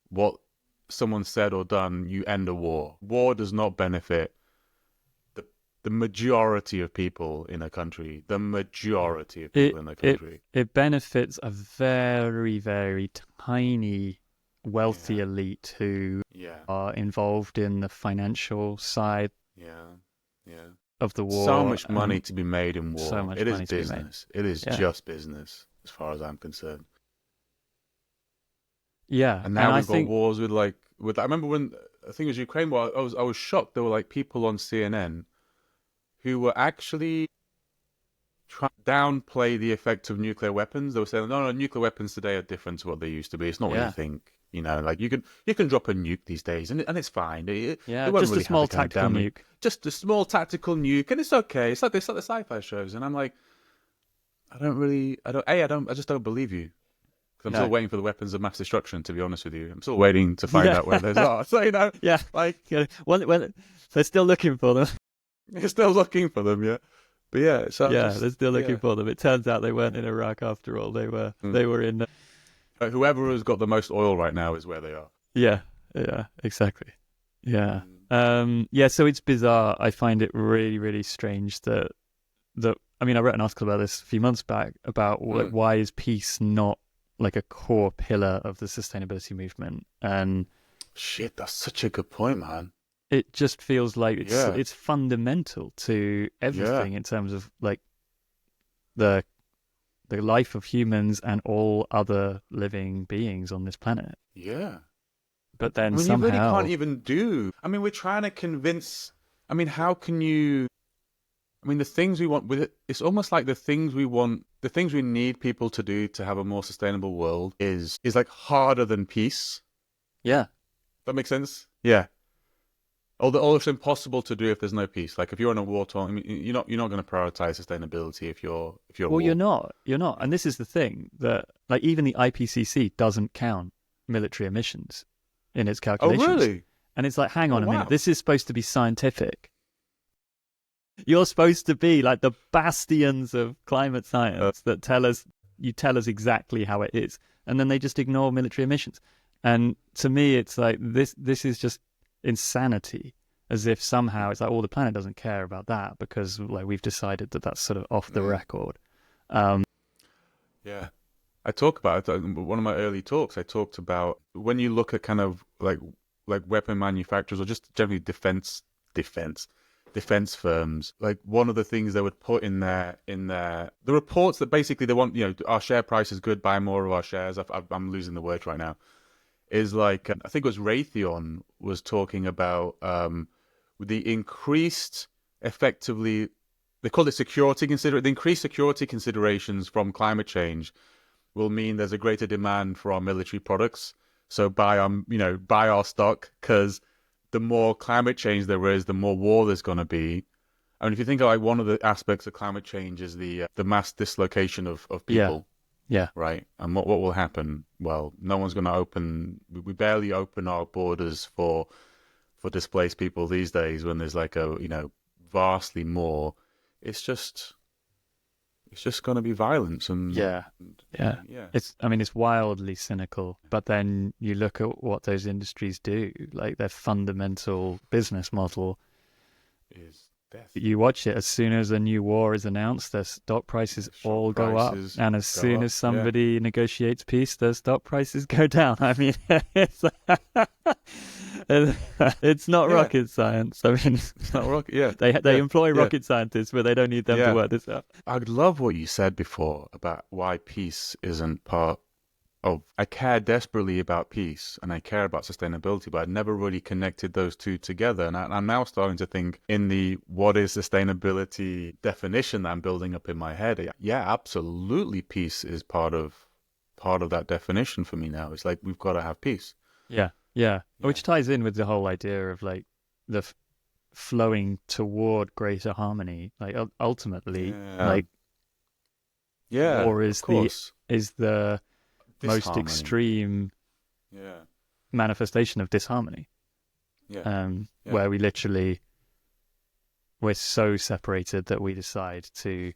what someone said or done, you end a war. War does not benefit the majority of people in a country. The majority of people in the country. It benefits a very, very tiny wealthy elite who are involved in the financial side of the war. So much money to be made in war. So much it money is business. It is just business, as far as I'm concerned. Yeah, and now we've got wars with I remember when I think it was Ukraine war. I was shocked. There were like people on CNN who were actually trying to downplay the effect of nuclear weapons. They were saying, no, nuclear weapons today are different to what they used to be. It's not what you think. You know, like you can drop a nuke these days, and it's fine. It won't just really a small tactical nuke. Just a small tactical nuke, and it's okay. It's like the sci-fi shows, and I'm like, I just don't believe you. I'm still waiting for the weapons of mass destruction, to be honest with you. I'm still waiting to find out where those are. So, you know, well, they're still looking for them. You're still looking for them, yeah. But yeah, so they're still looking for them. It turns out they weren't in Iraq after all. They were in. Whoever has got the most oil right now is where they are. Yeah, exactly. Yeah, So it's bizarre. I find it really, really strange that. I mean, I wrote an article about this a few months back about why is peace not like a core pillar of the sustainability movement. And shit, that's such a good point, man. it just feels like Yeah, it's fundamental to yeah, everything in terms of like the life of humans and all other living beings on this planet. yeah. But I then mean, you really can't somehow, even do. I mean, we're trying to convince. I mean, how can you? I mean, the things we want with it, it's almost like the things we want, the things we need people to do to have a more sustainable world is like harder than peace. yeah. That makes sense? Yeah. Although it's impossible to do if there's no peace. Like if you're in a war torn, I mean, you're not going to prioritize sustainability if you're at Well, war. you're not, Yeah. and this is the thing that like even the IPCC doesn't count military emissions in its Oh, calculations, really? and it's like, hang Oh, on a minute, wow. this is supposed to be scientific. You're supposed to be like the bastions of climate Uh, science that tell us exactly how it is, and then they just ignore military emissions. And to me, it's like this is just insanity. As if somehow it's like, oh, the planet doesn't care about that because like we've decided that that's sort of off the mm, record. Um, yeah. I talk about it. One of my early talks, I talked about when you look at kind of like weapon manufacturers or just generally defense defense firms. Like one of the things they would put in their the reports that basically they want, our share price is good, buy more of our shares. I'm losing the word right now. Is like I think it was Raytheon was talking about the increased effectively they call it the increased security considerations from climate change will mean there's a greater demand for our military products. So buy our stock because the more climate change there is, the more war there's going to be. I mean, if you think of like one of the aspects of climate change is the mass dislocation of yeah, people, yeah, right? And what will happen? Well, no one's going to open. We barely open our borders for displaced people these days when there's like vastly more. It's just it's just going to be violence yeah, yeah. yeah. I mean, it's wildly cynical. But then you look at what those industries do, like their fundamental business model. Is death. You watch it as soon as a new war is announced, their stock prices The stock all go up, prices and as go soon up. as Yeah, somebody negotiates peace, their stock prices go down. I mean, it's not yeah. rocket science. I mean, It's not rocket. Yeah, they yeah, employ yeah, rocket scientists, but they don't need them to yeah. work this out. I love what you said before about why peace isn't part of. I care desperately about peace and I care about sustainability, but I'd never really connected those two together. And I'm now starting to think in the what is sustainability definition that I'm building up in my head. Yeah, absolutely, peace is part of that definition for me now. It's like we've got to have peace. Yeah, yeah, Yeah, which ties in with the whole idea of like the flowing toward greater harmony. Like ultimately, yeah, like yeah. war Of is course, the most disharmony. extreme Yeah, manifestation of disharmony. yeah, yeah. Where we're so separated that we decide to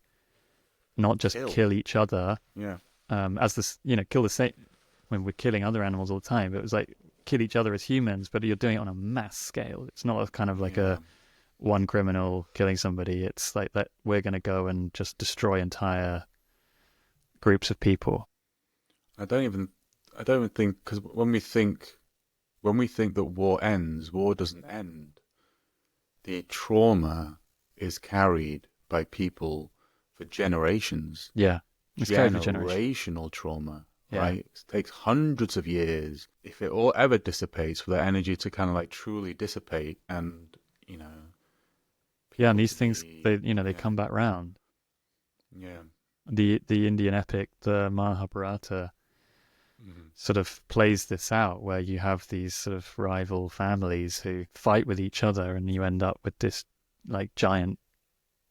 not just Kill. kill each other, Yeah, as this, kill the same when we're killing other animals all the time. But it was like kill each other as humans, but you're doing it on a mass scale. It's not a kind of like yeah. a one criminal killing somebody. It's like that we're going to go and just destroy entire groups of people. I don't even think because when we think that war ends, war doesn't end. The trauma is carried by people for generations. Yeah, it's carried for generation. Generational trauma, Yeah, right? It takes hundreds of years if it all ever dissipates for that energy to kind of like truly dissipate and yeah, and people these to things be they yeah come back round. yeah The Indian epic, the Mahabharata, hmm sort of plays this out where you have these sort of rival families who fight with each other, and you end up with this like giant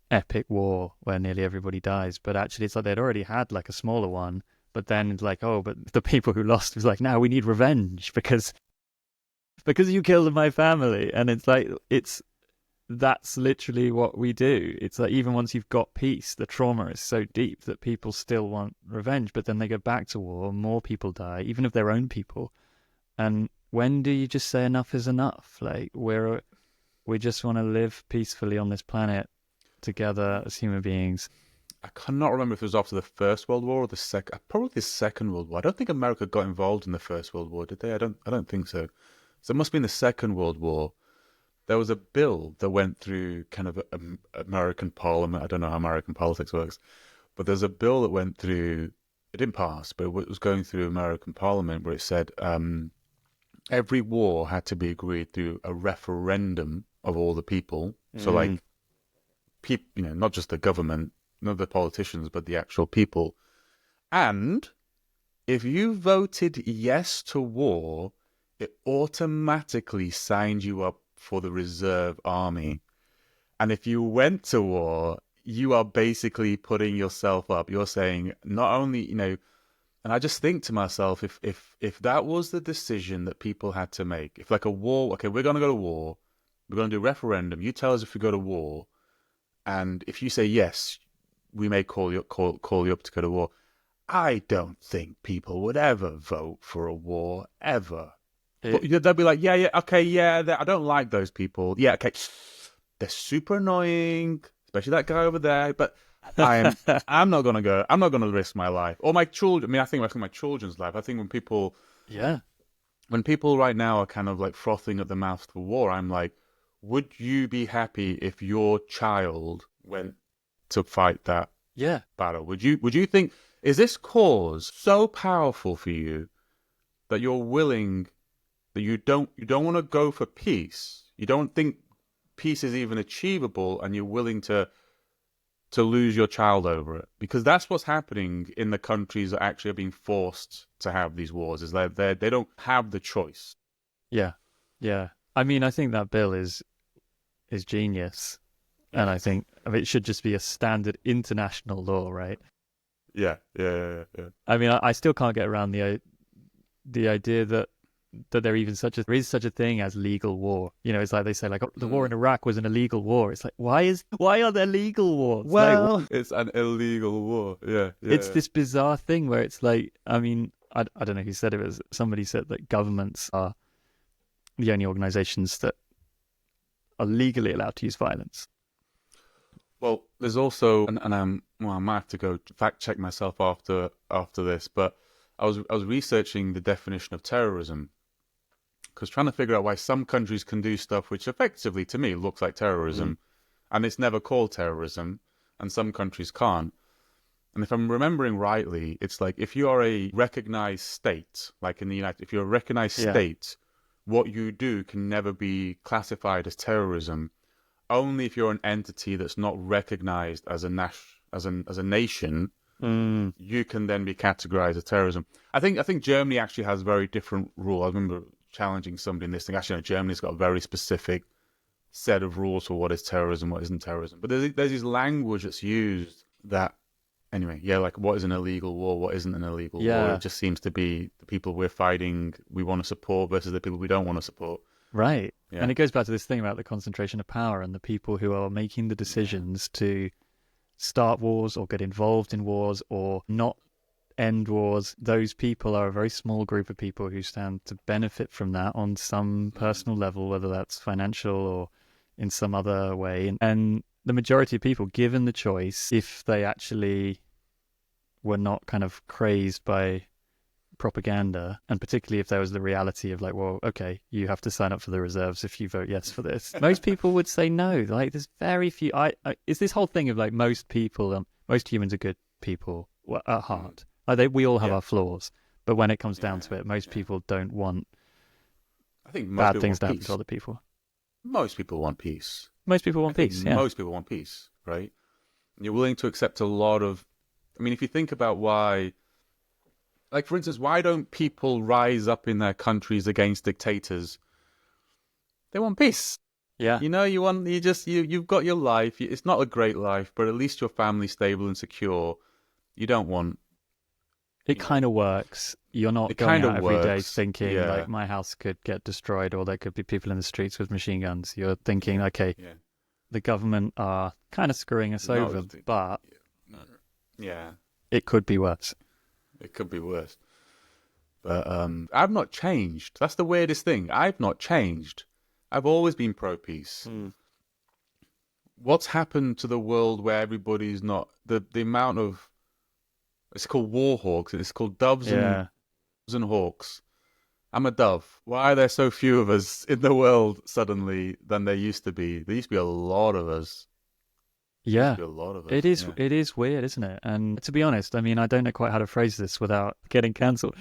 epic war where nearly everybody dies. But actually, it's like they'd already had like a smaller one. But then it's like, oh, but the people who lost was like, now we need revenge because you killed my family. And it's like that's literally what we do. It's like even once you've got peace, the trauma is so deep that people still want revenge, but then they go back to war, more people die, even if their own people. And when do you just say enough is enough? Like we just want to live peacefully on this planet together as human beings. I cannot remember if it was after the First World War or the second, probably the Second World War. I don't think America got involved in the First World War, did they? I don't think so. So it must be in the Second World War. there was a bill that went through kind of American Parliament. I don't know how American politics works, but there's a bill that went through. It didn't pass, but it was going through American Parliament where it said every war had to be agreed through a referendum of all the people. So like, not just the government, not the politicians, but the actual people. And if you voted yes to war, it automatically signed you up for the reserve army. And if you went to war, you are basically putting yourself up. You're saying not only, and I just think to myself, if that was the decision that people had to make, if like a war, okay, we're going to go to war, we're going to do a referendum, you tell us if we go to war, and if you say yes, we may call you up to go to war. I don't think people would ever vote for a war, ever. They'll be like, yeah, okay, yeah, I don't like those people. Yeah, okay, they're super annoying, especially that guy over there, but I'm not gonna go. I'm not gonna risk my life or my children. I mean, I think my children's life. I think when people right now are kind of like frothing at the mouth for war, I'm like, would you be happy if your child went to fight that battle? Would you think, is this cause so powerful for you that you're willing, that you don't want to go for peace? You don't think peace is even achievable, and you're willing to lose your child over it? Because that's what's happening in the countries that actually are being forced to have these wars, is that they don't have the choice. Yeah. I mean, I think that bill is genius, and I think it should just be a standard international law, right? Yeah. I mean, I still can't get around the idea that there is such a thing as legal war. It's like they say, like, the war in Iraq was an illegal war. It's like, why are there legal wars? Well, it's an illegal war. Yeah. It's this bizarre thing where it's like, I mean, I don't know who said it, was somebody said that governments are the only organizations that are legally allowed to use violence. Well, there's also, and I might have to go fact check myself after this, but I was researching the definition of terrorism, because trying to figure out why some countries can do stuff which effectively, to me, looks like terrorism, and it's never called terrorism, and some countries can't. And if I'm remembering rightly, it's like if you are a recognized state, like in the if you're a recognized state, what you do can never be classified as terrorism. Only if you're an entity that's not recognized as a nation, you can then be categorized as terrorism. I think Germany actually has a very different rule. I remember challenging somebody in this thing. Actually, no, Germany's got a very specific set of rules for what is terrorism, what isn't terrorism. But there's this language that's used that, anyway, like what is an illegal war, what isn't an illegal war. It just seems to be the people we're fighting, we want to support, versus the people we don't want to support. Right. Yeah. And it goes back to this thing about the concentration of power and the people who are making the decisions to start wars or get involved in wars or not end wars. Those people are a very small group of people who stand to benefit from that on some personal level, whether that's financial or in some other way. And the majority of people, given the choice, if they actually were not kind of crazed by propaganda, and particularly if there was the reality of like, well, okay, you have to sign up for the reserves if you vote yes for this, most people would say no. Like, there's very few. It's this whole thing of like, most people, most humans are good people at heart. Like, we all have our flaws, but when it comes down to it, most people don't want, I think, bad things to happen to other people. Most people want peace. Most people want peace. Yeah. Most people want peace, right? You're willing to accept a lot of. I mean, if you think about why. Like, for instance, why don't people rise up in their countries against dictators? They want peace. Yeah. You've got your life. It's not a great life, but at least your family's stable and secure. You don't want. It kind of works. You're not going out every day thinking, like, my house could get destroyed or there could be people in the streets with machine guns. You're thinking, okay, the government are kind of screwing us over, but it could be worse. It could be worse. But I've not changed. That's the weirdest thing. I've not changed. I've always been pro-peace. What's happened to the world where everybody's not... The amount of... It's called war hawks. It's called doves and hawks. I'm a dove. Why are there so few of us in the world suddenly than there used to be? There used to be a lot of us. There used to Yeah. be a lot of us. It is Yeah. it is weird, isn't it? And to be honest, I mean, I don't know quite how to phrase this without getting cancelled.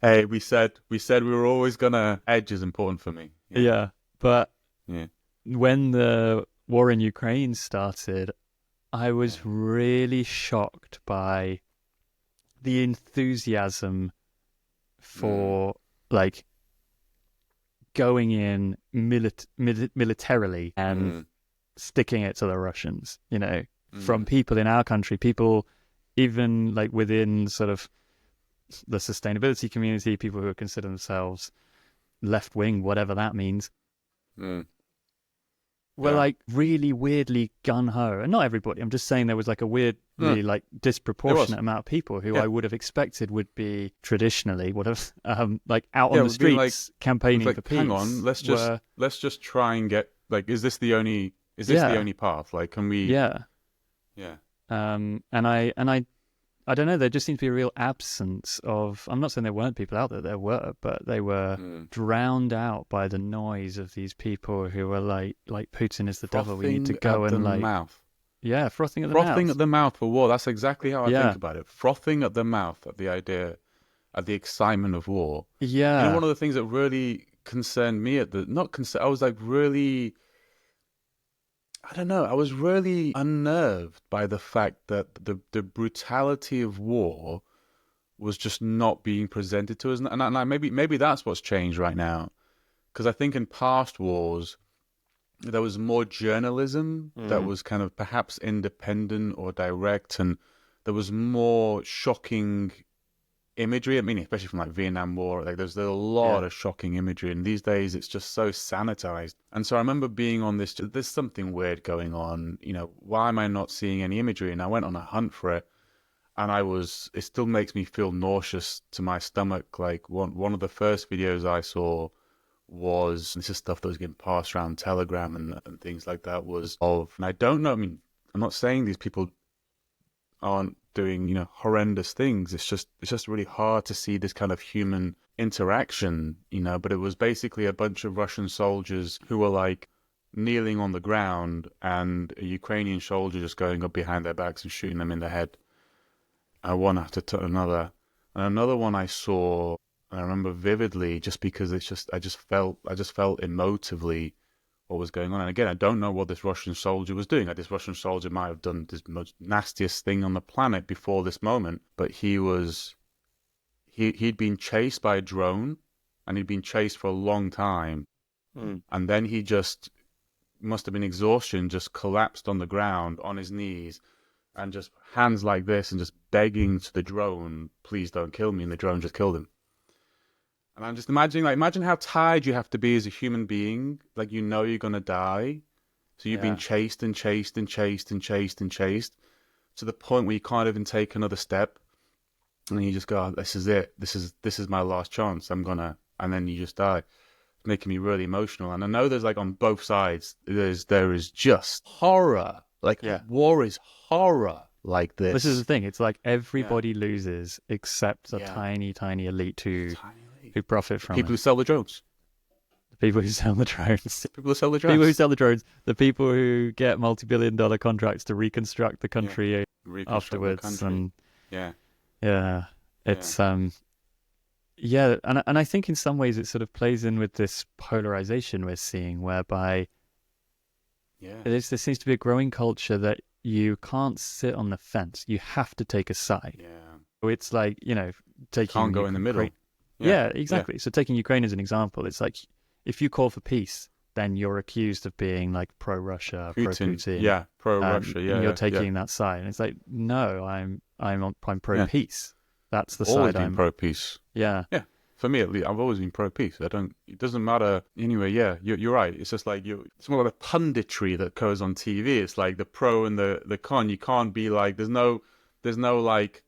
Hey, we said we were always gonna. Edge is important for me. Yeah. Yeah. But Yeah. when the war in Ukraine started, I Yeah. was really shocked by the enthusiasm for like going in militarily and Mm. sticking it to the Russians, from Mm. people in our country, people even like within sort of the sustainability community, people who consider themselves left wing, whatever that means, Mm. were Yeah. like really weirdly gun ho. And not everybody. I'm just saying there was like a weirdly Mm. like It was. disproportionate amount of people who Yeah. I would have expected would be traditionally would have like out Yeah. on It the would be like, streets it's campaigning like, for hang on, peace. Were let's just try and get like, is this the yeah, only path? Like, can we? yeah. Yeah. And I don't know. There just seemed to be a real absence of. I'm not saying there weren't people out there. There were, but they were Mm. drowned out by the noise of these people who were like Putin is the devil. We need to Frothing go at the and like, mouth. yeah, frothing at the Frothing mouth. at the mouth for war. That's exactly how I think Yeah, about it. Frothing at the mouth at the idea, at the excitement of war. yeah, One of the things that really concerned me not concerned, I was like really, I don't know, I was really unnerved by the fact that the brutality of war was just not being presented to us. And maybe that's what's changed right now. Because I think in past wars, there was more journalism that was kind of perhaps independent or direct, and there was more shocking imagery. I mean, especially from like Vietnam War, like there's a lot yeah, of shocking imagery, and these days it's just so sanitized. And so I remember being on this. There's something weird going on. Why am I not seeing any imagery? And I went on a hunt for it, and it still makes me feel nauseous to my stomach. Like one of the first videos I saw was, this is stuff that was getting passed around Telegram and things like that, was of, and I don't know, I mean, I'm not saying these people aren't doing, horrendous things. It's just really hard to see this kind of human interaction, but it was basically a bunch of Russian soldiers who were like kneeling on the ground and a Ukrainian soldier just going up behind their backs and shooting them in the head, one after another. And another one I saw, I remember vividly, just because I just felt emotively what was going on. And again, I don't know what this Russian soldier was doing. Like, this Russian soldier might have done this most nastiest thing on the planet before this moment, but he'd been chased by a drone, and he'd been chased for a long time, and then he just must have been exhaustion, just collapsed on the ground on his knees, and just hands like this, and just begging to the drone, please don't kill me, and the drone just killed him. And I'm just imagining, imagine how tired you have to be as a human being. Like, you're going to die. So you've been yeah, chased and chased and chased and chased and chased to the point where you can't even take another step. And you just go, oh, this is it. This is my last chance. And then you just die. It's making me really emotional. And I know there's like on both sides, there is just horror. Like, yeah. war is horror like this. This is the thing. It's like everybody loses except a Yeah. tiny, tiny elite who Tiny. profit from People it. who sell the drones. The people who sell the drones. People who sell the drones. People who sell the drones. The people who get multi-billion-dollar contracts to reconstruct the country Reconstruct the afterwards. country. And Yeah. yeah, it's yeah, and I think in some ways it sort of plays in with this polarization we're seeing, whereby Yeah. there seems to be a growing culture that you can't sit on the fence. You have to take a side. Yeah. So it's like, taking Can't go in the middle. Yeah, exactly. So taking Ukraine as an example, it's like if you call for peace, then you're accused of being like pro-Russia, pro-Putin. Yeah, pro-Russia. And Yeah, you're yeah, taking that side, and it's like, no, I'm pro-peace. That's the always side been I'm. pro-peace. Yeah, Yeah, for me at least, I've always been pro-peace. It doesn't matter anyway. Yeah, you're right. It's just like it's more like the punditry that goes on TV. It's like the pro and the con. You can't be like, there's no like,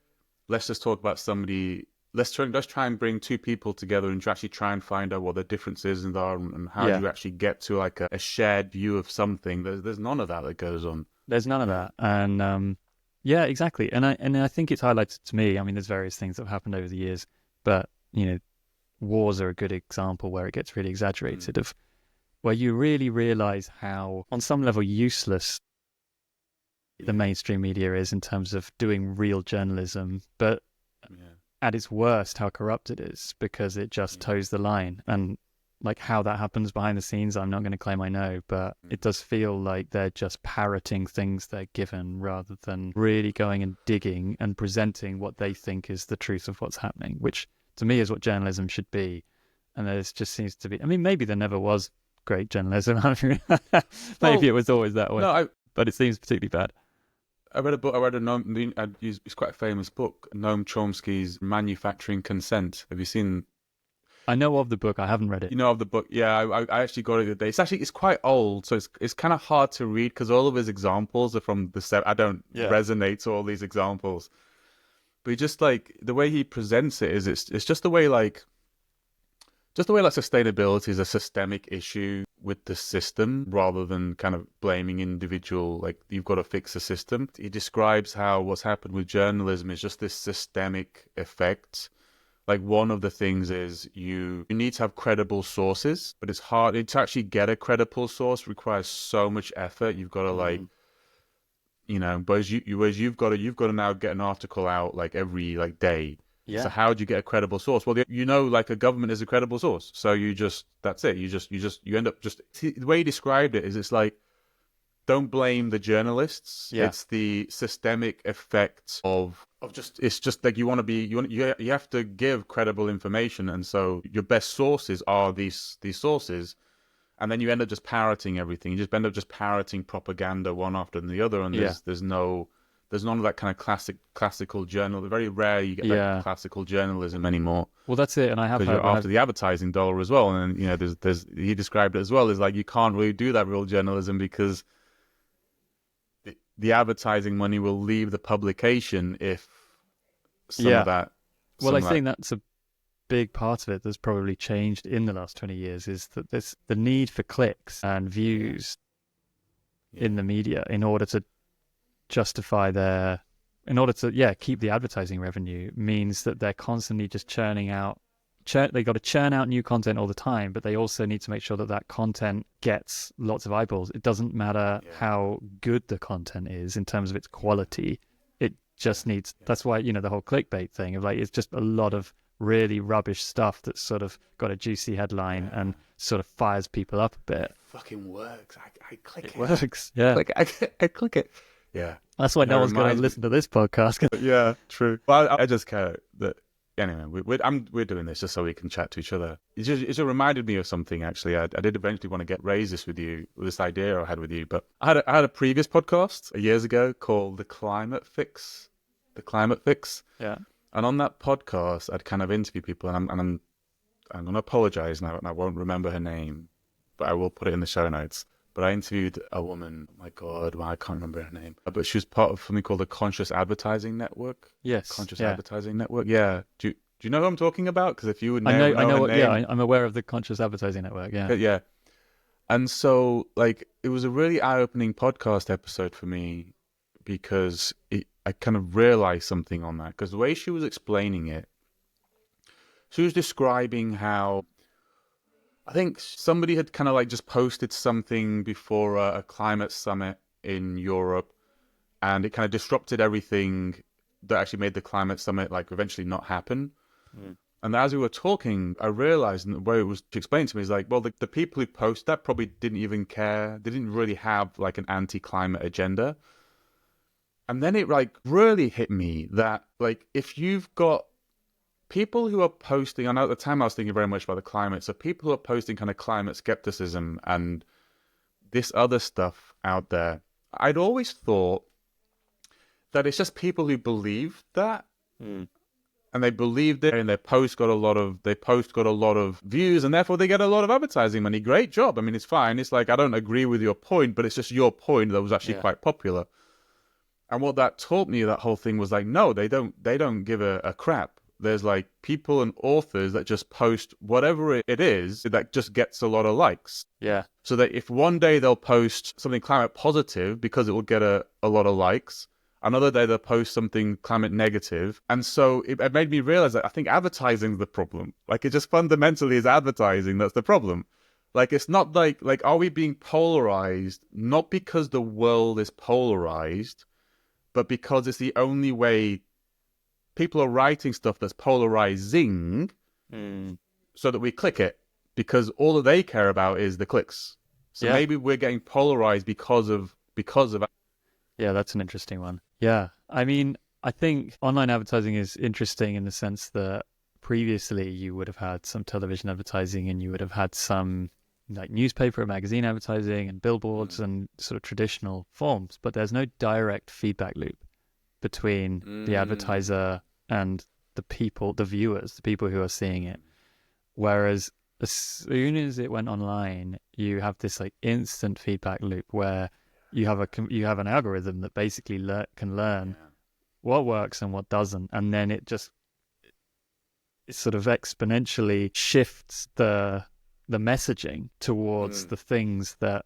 let's just talk about somebody. Let's try and bring two people together and actually try and find out what the differences are and how Yeah. you actually get to like a shared view of something. There's none of that goes on. there's none of that, and yeah, exactly. And I think it's highlighted to me. I mean, there's various things that have happened over the years, but wars are a good example where it gets really exaggerated, of where you really realize how, on some level, useless the mainstream media is in terms of doing real journalism, but at its worst, how corrupt it is, because it just toes the line. And like how that happens behind the scenes, I'm not going to claim I know, but it does feel like they're just parroting things they're given rather than really going and digging and presenting what they think is the truth of what's happening, which to me is what journalism should be. And there just seems to be, I mean, maybe there never was great journalism. Maybe it was always that way, but it seems particularly bad. I read a book. It's quite a famous book, Noam Chomsky's Manufacturing Consent. Have you seen? I know of the book. I haven't read it. You know of the book? Yeah, I actually got it the other day. It's quite old, so it's kind of hard to read because all of his examples are from the. I don't resonate to all these examples, but he just like the way he presents it is it's just the way like sustainability is a systemic issue with the system rather than kind of blaming individual, like you've got to fix the system. He describes how what's happened with journalism is just this systemic effect. Like one of the things is you need to have credible sources, but it's hard to actually get a credible source requires so much effort. You've got to like, whereas you've got to now get an article out like every like day. Yeah. So how do you get a credible source? Well, like a government is a credible source. So that's it. You end up the way he described it is it's like, don't blame the journalists. Yeah. It's the systemic effect of it's just like you have to give credible information. And so your best sources are these sources. And then you end up just parroting everything. You just end up just parroting propaganda one after the other. And there's none of that kind of classical journal. Very rare you get that classical journalism anymore. Well, that's it. And I have heard after the advertising dollar as well. And there's he described it as well as like you can't really do that real journalism because the advertising money will leave the publication if some of that. Well, I think that's a big part of it that's probably changed in the last 20 years is that there's the need for clicks and views in the media in order to justify keep the advertising revenue means that they're constantly just churning out. They got to churn out new content all the time, but they also need to make sure that content gets lots of eyeballs. It doesn't matter how good the content is in terms of its quality. It just needs. That's why the whole clickbait thing of like it's just a lot of really rubbish stuff that's sort of got a juicy headline and sort of fires people up a bit. It fucking works. I click it. It works. Yeah. I click it. Yeah. That's why no one's going to listen to this podcast. Yeah, true. Well, I just care that anyway. We're doing this just so we can chat to each other. It just reminded me of something actually. I did eventually want to raise this with you, with this idea I had with you. But I had a previous podcast years ago called The Climate Fix. Yeah. And on that podcast, I'd kind of interview people, and I'm going to apologize now, and I won't remember her name, but I will put it in the show notes. But I interviewed a woman, oh my God, I can't remember her name. But she was part of something called the Conscious Advertising Network. Yes. Conscious Advertising Network, yeah. Do you know who I'm talking about? Because if you would know her name... Yeah, I'm aware of the Conscious Advertising Network, yeah. Yeah. And so, like, it was a really eye-opening podcast episode for me because I kind of realized something on that. Because the way she was explaining it, she was describing how... I think somebody had kind of like just posted something before a climate summit in Europe, and it kind of disrupted everything that actually made the climate summit like eventually not happen. And as we were talking, I realized, and the way it was explained to me is like, well, the people who post that probably didn't even care. They didn't really have like an anti-climate agenda. And then it like really hit me that like if you've got people who are posting, I know at the time I was thinking very much about the climate, so people who are posting kind of climate skepticism and this other stuff out there, I'd always thought that it's just people who believe that, and they believed it, and their post got a lot of views, and therefore they get a lot of advertising money. Great job. I mean, it's fine. It's like I don't agree with your point, but it's just your point that was actually quite popular. And what that taught me, that whole thing was like, no, they don't give a crap. There's like people and authors that just post whatever it is that just gets a lot of likes. Yeah. So that if one day they'll post something climate positive because it will get a lot of likes, Another day they'll post something climate negative. And so it made me realize that I think advertising is the problem. Like, it just fundamentally is advertising that's the problem. Like, it's not like are we being polarized not because the world is polarized, but because it's the only way people are writing stuff that's polarizing so that we click it, because all that they care about is the clicks. So maybe we're getting polarized because of Yeah, that's an interesting one. Yeah. I mean, I think online advertising is interesting in the sense that previously you would have had some television advertising and you would have had some like newspaper, magazine advertising and billboards and sort of traditional forms, but there's no direct feedback loop between the advertiser and the people, the viewers, the people who are seeing it. Whereas as soon as it went online, you have this like instant feedback loop where you have an algorithm that basically can learn what works and what doesn't, and then it sort of exponentially shifts the messaging towards the things that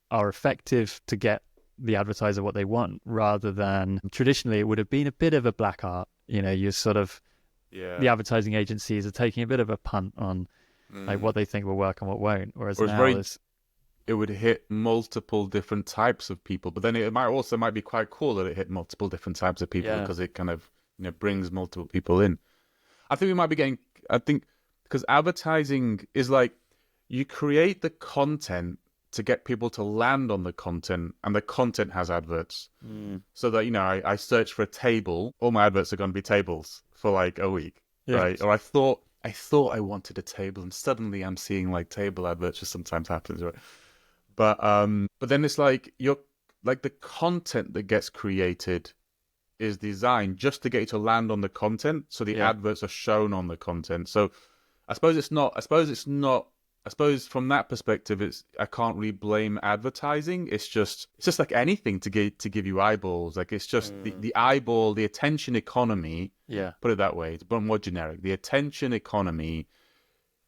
are effective to get the advertiser what they want, rather than traditionally it would have been a bit of a black art. You know, you sort of the advertising agencies are taking a bit of a punt on like what they think will work and what won't. Whereas now it would hit multiple different types of people, but then it might be quite cool that it hit multiple different types of people because it kind of brings multiple people in. I think because advertising is like you create the content to get people to land on the content, and the content has adverts. So that I search for a table, all my adverts are going to be tables for like a week, right? Or I thought I wanted a table, and suddenly I'm seeing like table adverts, which sometimes happens, right? But then it's like the content that gets created is designed just to get you to land on the content, so the adverts are shown on the content. So I suppose from that perspective, I can't really blame advertising. It's just like anything to give you eyeballs. Like, it's just the eyeball, the attention economy. Yeah. Put it that way. It's more generic. The attention economy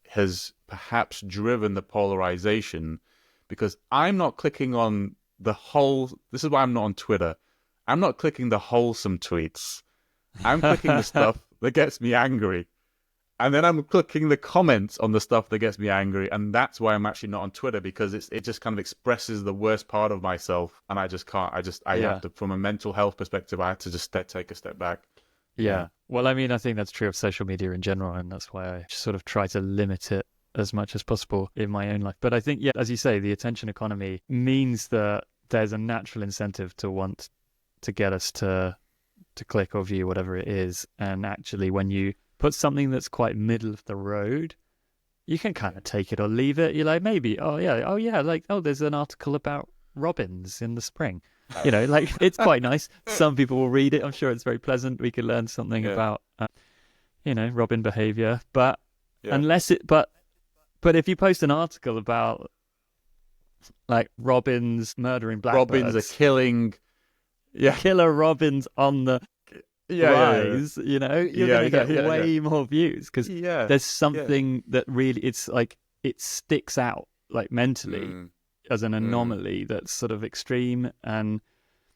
has perhaps driven the polarization, because I'm not clicking on the whole. This is why I'm not on Twitter. I'm not clicking the wholesome tweets. I'm clicking the stuff that gets me angry. And then I'm clicking the comments on the stuff that gets me angry. And that's why I'm actually not on Twitter, because it just kind of expresses the worst part of myself. And I just can't. I have to, from a mental health perspective, I have to just take a step back. Yeah. Well, I mean, I think that's true of social media in general. And that's why I sort of try to limit it as much as possible in my own life. But I think, as you say, the attention economy means that there's a natural incentive to want to get us to click or view whatever it is. And actually, when you put something that's quite middle of the road, you can kind of take it or leave it. You're like, maybe, there's an article about robins in the spring. Like, it's quite nice. Some people will read it. I'm sure it's very pleasant. We could learn something about, robin behavior. But but if you post an article about like robins murdering blackbirds, robins are killing, killer robins on the rise, you're going to get way more views, because there's something that really, it's like it sticks out like mentally as an anomaly that's sort of extreme, and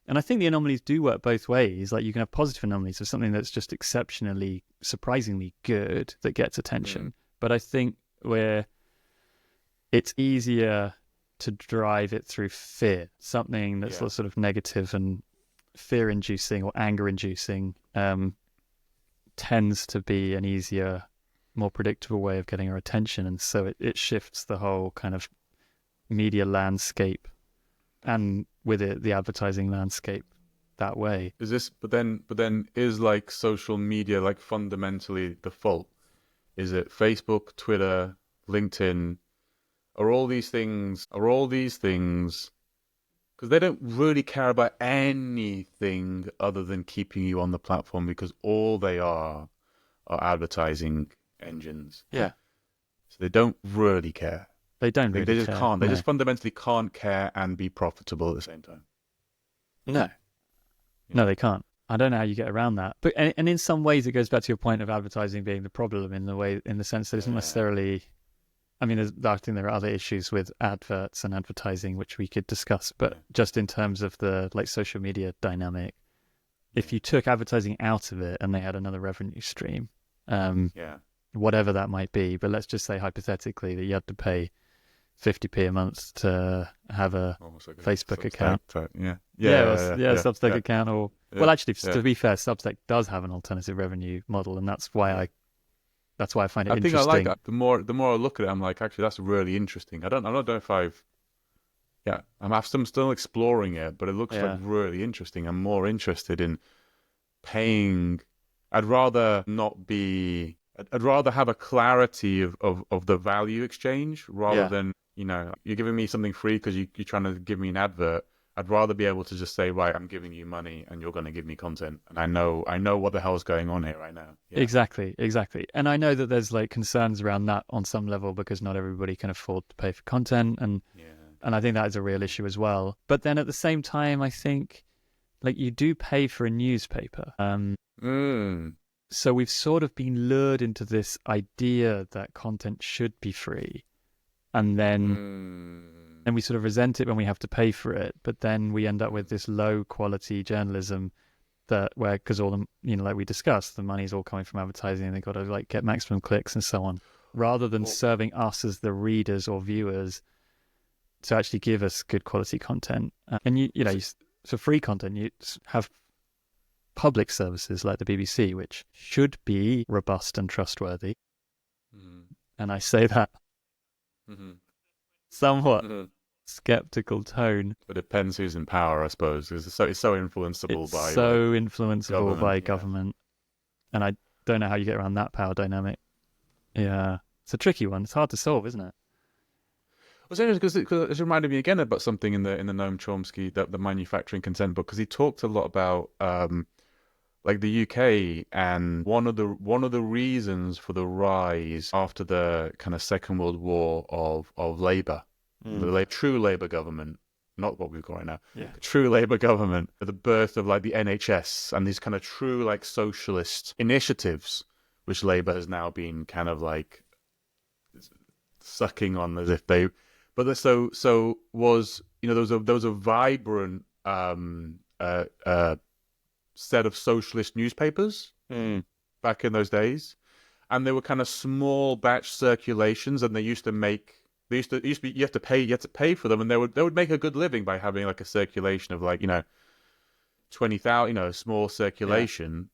I think the anomalies do work both ways. Like, you can have positive anomalies of something that's just exceptionally, surprisingly good that gets attention, but I think it's easier to drive it through fear, something that's sort of negative and fear-inducing or anger-inducing tends to be an easier, more predictable way of getting our attention, and so it shifts the whole kind of media landscape, and with it the advertising landscape that way. But then is like social media like fundamentally the fault? Is it Facebook, Twitter, LinkedIn? Are all these things? Because they don't really care about anything other than keeping you on the platform, because all they are advertising engines. Yeah. So they don't really care. They don't really care. They just can't. They just fundamentally can't care and be profitable at the same time. No. No, they can't. I don't know how you get around that. But and in some ways it goes back to your point of advertising being the problem, in the sense that it's not necessarily... I mean, I think there are other issues with adverts and advertising which we could discuss, but just in terms of the like social media dynamic, if you took advertising out of it and they had another revenue stream, Yeah. whatever that might be, but let's just say hypothetically that you had to pay 50p a month to have a Almost like a Facebook account. Substack type. Yeah. Substack Yeah. account, or Yeah. well, actually, Yeah. to be fair, Substack does have an alternative revenue model, and that's why I find it I think interesting. I like that. The more I look at it, I'm like, actually, that's really interesting. I don't know if I've, yeah, I'm still exploring it, but it looks like really interesting. I'm more interested in paying. I'd rather not be. I'd rather have a clarity of the value exchange rather than, you're giving me something free because you're trying to give me an advert. I'd rather be able to just say, right, I'm giving you money and you're going to give me content. And I know what the hell's going on here right now. Yeah. Exactly. And I know that there's like concerns around that on some level because not everybody can afford to pay for content. And I think that is a real issue as well. But then at the same time, I think like you do pay for a newspaper. So we've sort of been lured into this idea that content should be free. And then and we sort of resent it when we have to pay for it, but then we end up with this low quality journalism because all the, like we discussed, the money's all coming from advertising and they've got to like get maximum clicks and so on, rather than serving us as the readers or viewers to actually give us good quality content. And so free content, you have public services like the BBC, which should be robust and trustworthy. And I say that somewhat skeptical tone. But it depends who's in power, I suppose. It's so influenceable by government. And I don't know how you get around that power dynamic. Yeah, it's a tricky one. It's hard to solve, isn't it? Well, it's interesting because it reminded me again about something in the Noam Chomsky, the manufacturing consent book, because he talked a lot about like the UK, and one of the reasons for the rise after the kind of Second World War of Labour. The true Labour government, not what we've got right now. Yeah. The true Labour government, the birth of like the NHS and these kind of true like socialist initiatives, which Labour has now been kind of like sucking on as if they. But so was there was a vibrant set of socialist newspapers back in those days, and they were kind of small batch circulations, and they used to make. You have to pay for them, and they would make a good living by having like a circulation of like 20,000, small circulation.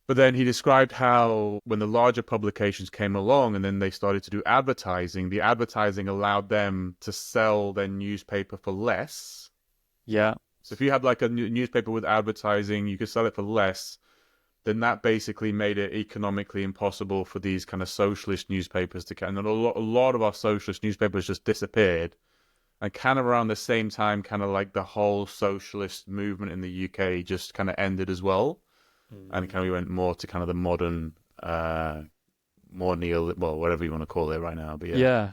But then he described how when the larger publications came along, and then they started to do advertising, the advertising allowed them to sell their newspaper for less. Yeah. So if you had like a newspaper with advertising, you could sell it for less. Then that basically made it economically impossible for these kind of socialist newspapers to and a lot of our socialist newspapers just disappeared. And kind of around the same time, kind of like the whole socialist movement in the UK just kind of ended as well. And kind of we went more to kind of the modern, more whatever you want to call it right now. But yeah.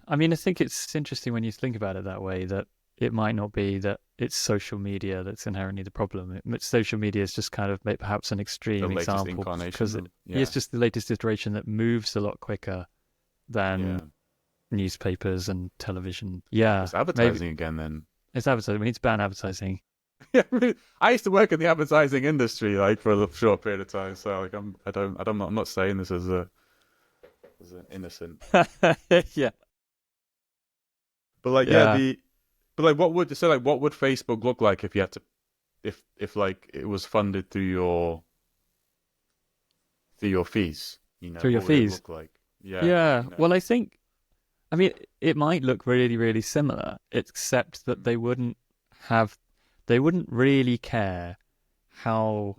I mean, I think it's interesting when you think about it that way, that it might not be that it's social media that's inherently the problem. Social media is just kind of perhaps an extreme example because it's just the latest iteration that moves a lot quicker than newspapers and television. Yeah, it's advertising again. Then it's advertising. We need to ban advertising. Yeah, I used to work in the advertising industry like for a short period of time. So like I'm not saying this as an innocent. Yeah, but like But like, what would Facebook look like if you had to, if like it was funded through your fees? Through your fees. Look like? Yeah. Well, I mean, it might look really, really similar, except that they wouldn't really care how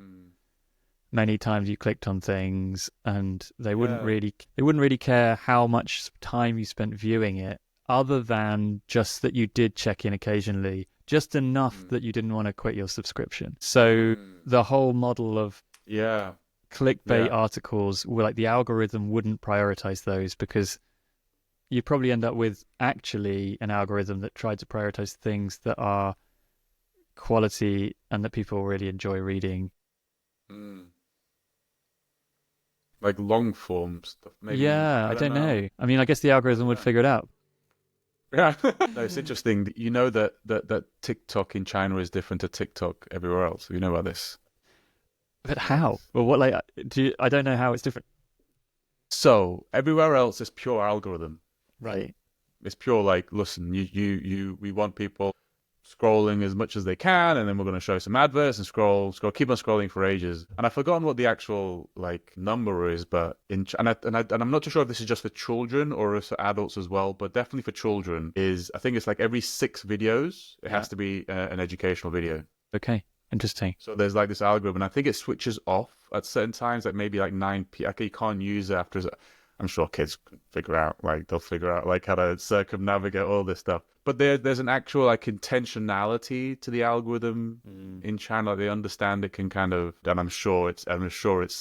many times you clicked on things, and they wouldn't really care how much time you spent viewing it. Other than just that you did check in occasionally, just enough that you didn't want to quit your subscription. So the whole model of clickbait articles, like the algorithm wouldn't prioritize those, because you probably end up with actually an algorithm that tried to prioritize things that are quality and that people really enjoy reading. Like long form stuff, maybe. Yeah, I don't know. I mean, I guess the algorithm would figure it out. Yeah. No, it's interesting. You know that TikTok in China is different to TikTok everywhere else. You know about this? But You know about how? this? Well, what like I don't know how it's different. So everywhere else is pure algorithm. Right. It's pure like, listen, we want people scrolling as much as they can, and then we're going to show some adverts and keep on scrolling for ages. And I've forgotten what the actual like number is, but and I'm not too sure if this is just for children or if for adults as well, but definitely for children is I think it's like every 6 videos it Yeah. has to be an educational video. Okay. Interesting. So there's like this algorithm, and I think it switches off at certain times, like maybe like 9 p. Like you can't use it after. I'm sure kids can figure out, like they'll figure out like how to circumnavigate all this stuff. But there's an actual like intentionality to the algorithm in China. Like, they understand it can kind of, and I'm sure I'm sure you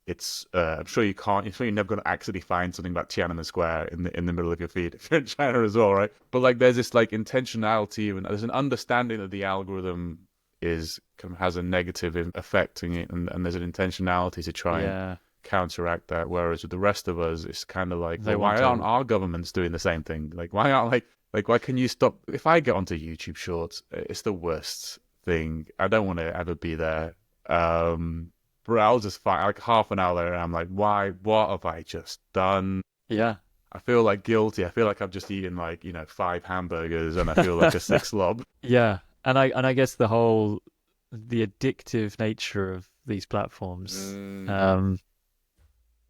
can't. I'm sure you're never going to accidentally find something about Tiananmen Square in the middle of your feed if you're in China as well, right? But like, there's this like intentionality, and there's an understanding that the algorithm has a negative effect in it, and there's an intentionality to try and Yeah. counteract that. Whereas with the rest of us, it's kind of like, They well, want why aren't to. our governments doing the same thing? Like, why aren't why can you stop? If I get onto YouTube Shorts, it's the worst thing. I don't want to ever be there. But I'll just find like half an hour later, and I'm like, why? What have I just done? Yeah. I feel like guilty. I feel like I've just eaten like 5 hamburgers, and I feel like a sick slob. Yeah. And I guess the addictive nature of these platforms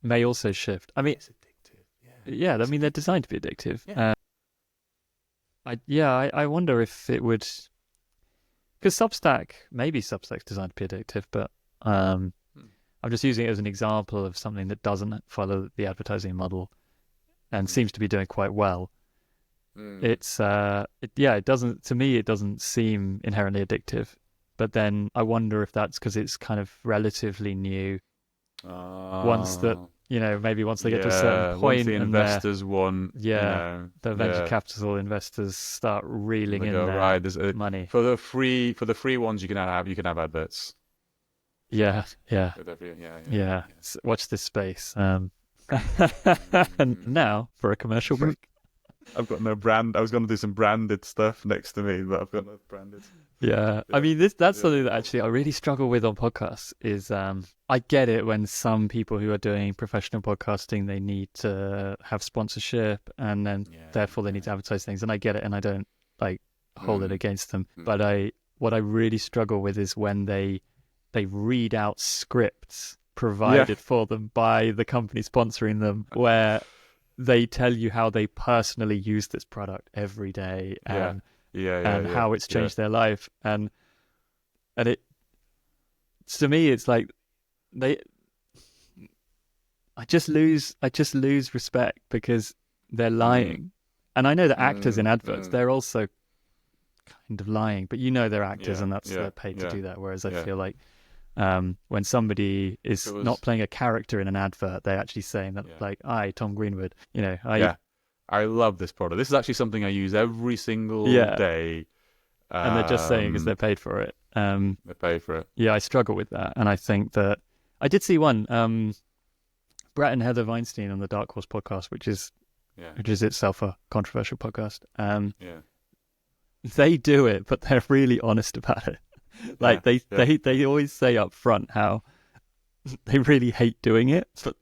may also shift. I mean, It's addictive. yeah, I mean they're designed to be addictive. Yeah. I wonder if it would, because Substack's designed to be addictive, but I'm just using it as an example of something that doesn't follow the advertising model and seems to be doing quite well. It's it doesn't, to me it doesn't seem inherently addictive, but then I wonder if that's because it's kind of relatively new. Once that Oh, maybe once they get to a certain yeah. Once point the and they're investors want, yeah, the venture yeah, capital investors start reeling they in go their right. There's money. for the free ones you can have adverts. Yeah, yeah, Yeah, yeah. Watch this space. And now for a commercial break. I've got no brand. I was going to do some branded stuff next to me, but I've got no branded. Yeah, I Yeah, mean that's yeah, something that actually I really struggle with on podcasts. Is I get it when some people who are doing professional podcasting they need to have sponsorship and then therefore they need to advertise things, and I get it, and I don't like hold it against them. But what I really struggle with is when they read out scripts provided for them by the company sponsoring them, where they tell you how they personally use this product every day and how it's changed their life, and it, to me it's like they I just lose respect because they're lying. And I know that actors in adverts, they're also kind of lying, but they're actors and they're paid to do that, whereas I feel like when somebody is not playing a character in an advert, they're actually saying that, like, I, Tom Greenwood, I love this product. This is actually something I use every single day. And they're just saying because they're paid for it. They pay for it. Yeah, I struggle with that. And I think that I did see one, Brett and Heather Weinstein on the Dark Horse podcast, which is itself a controversial podcast. They do it, but they're really honest about it. Like they always say up front how they really hate doing it, but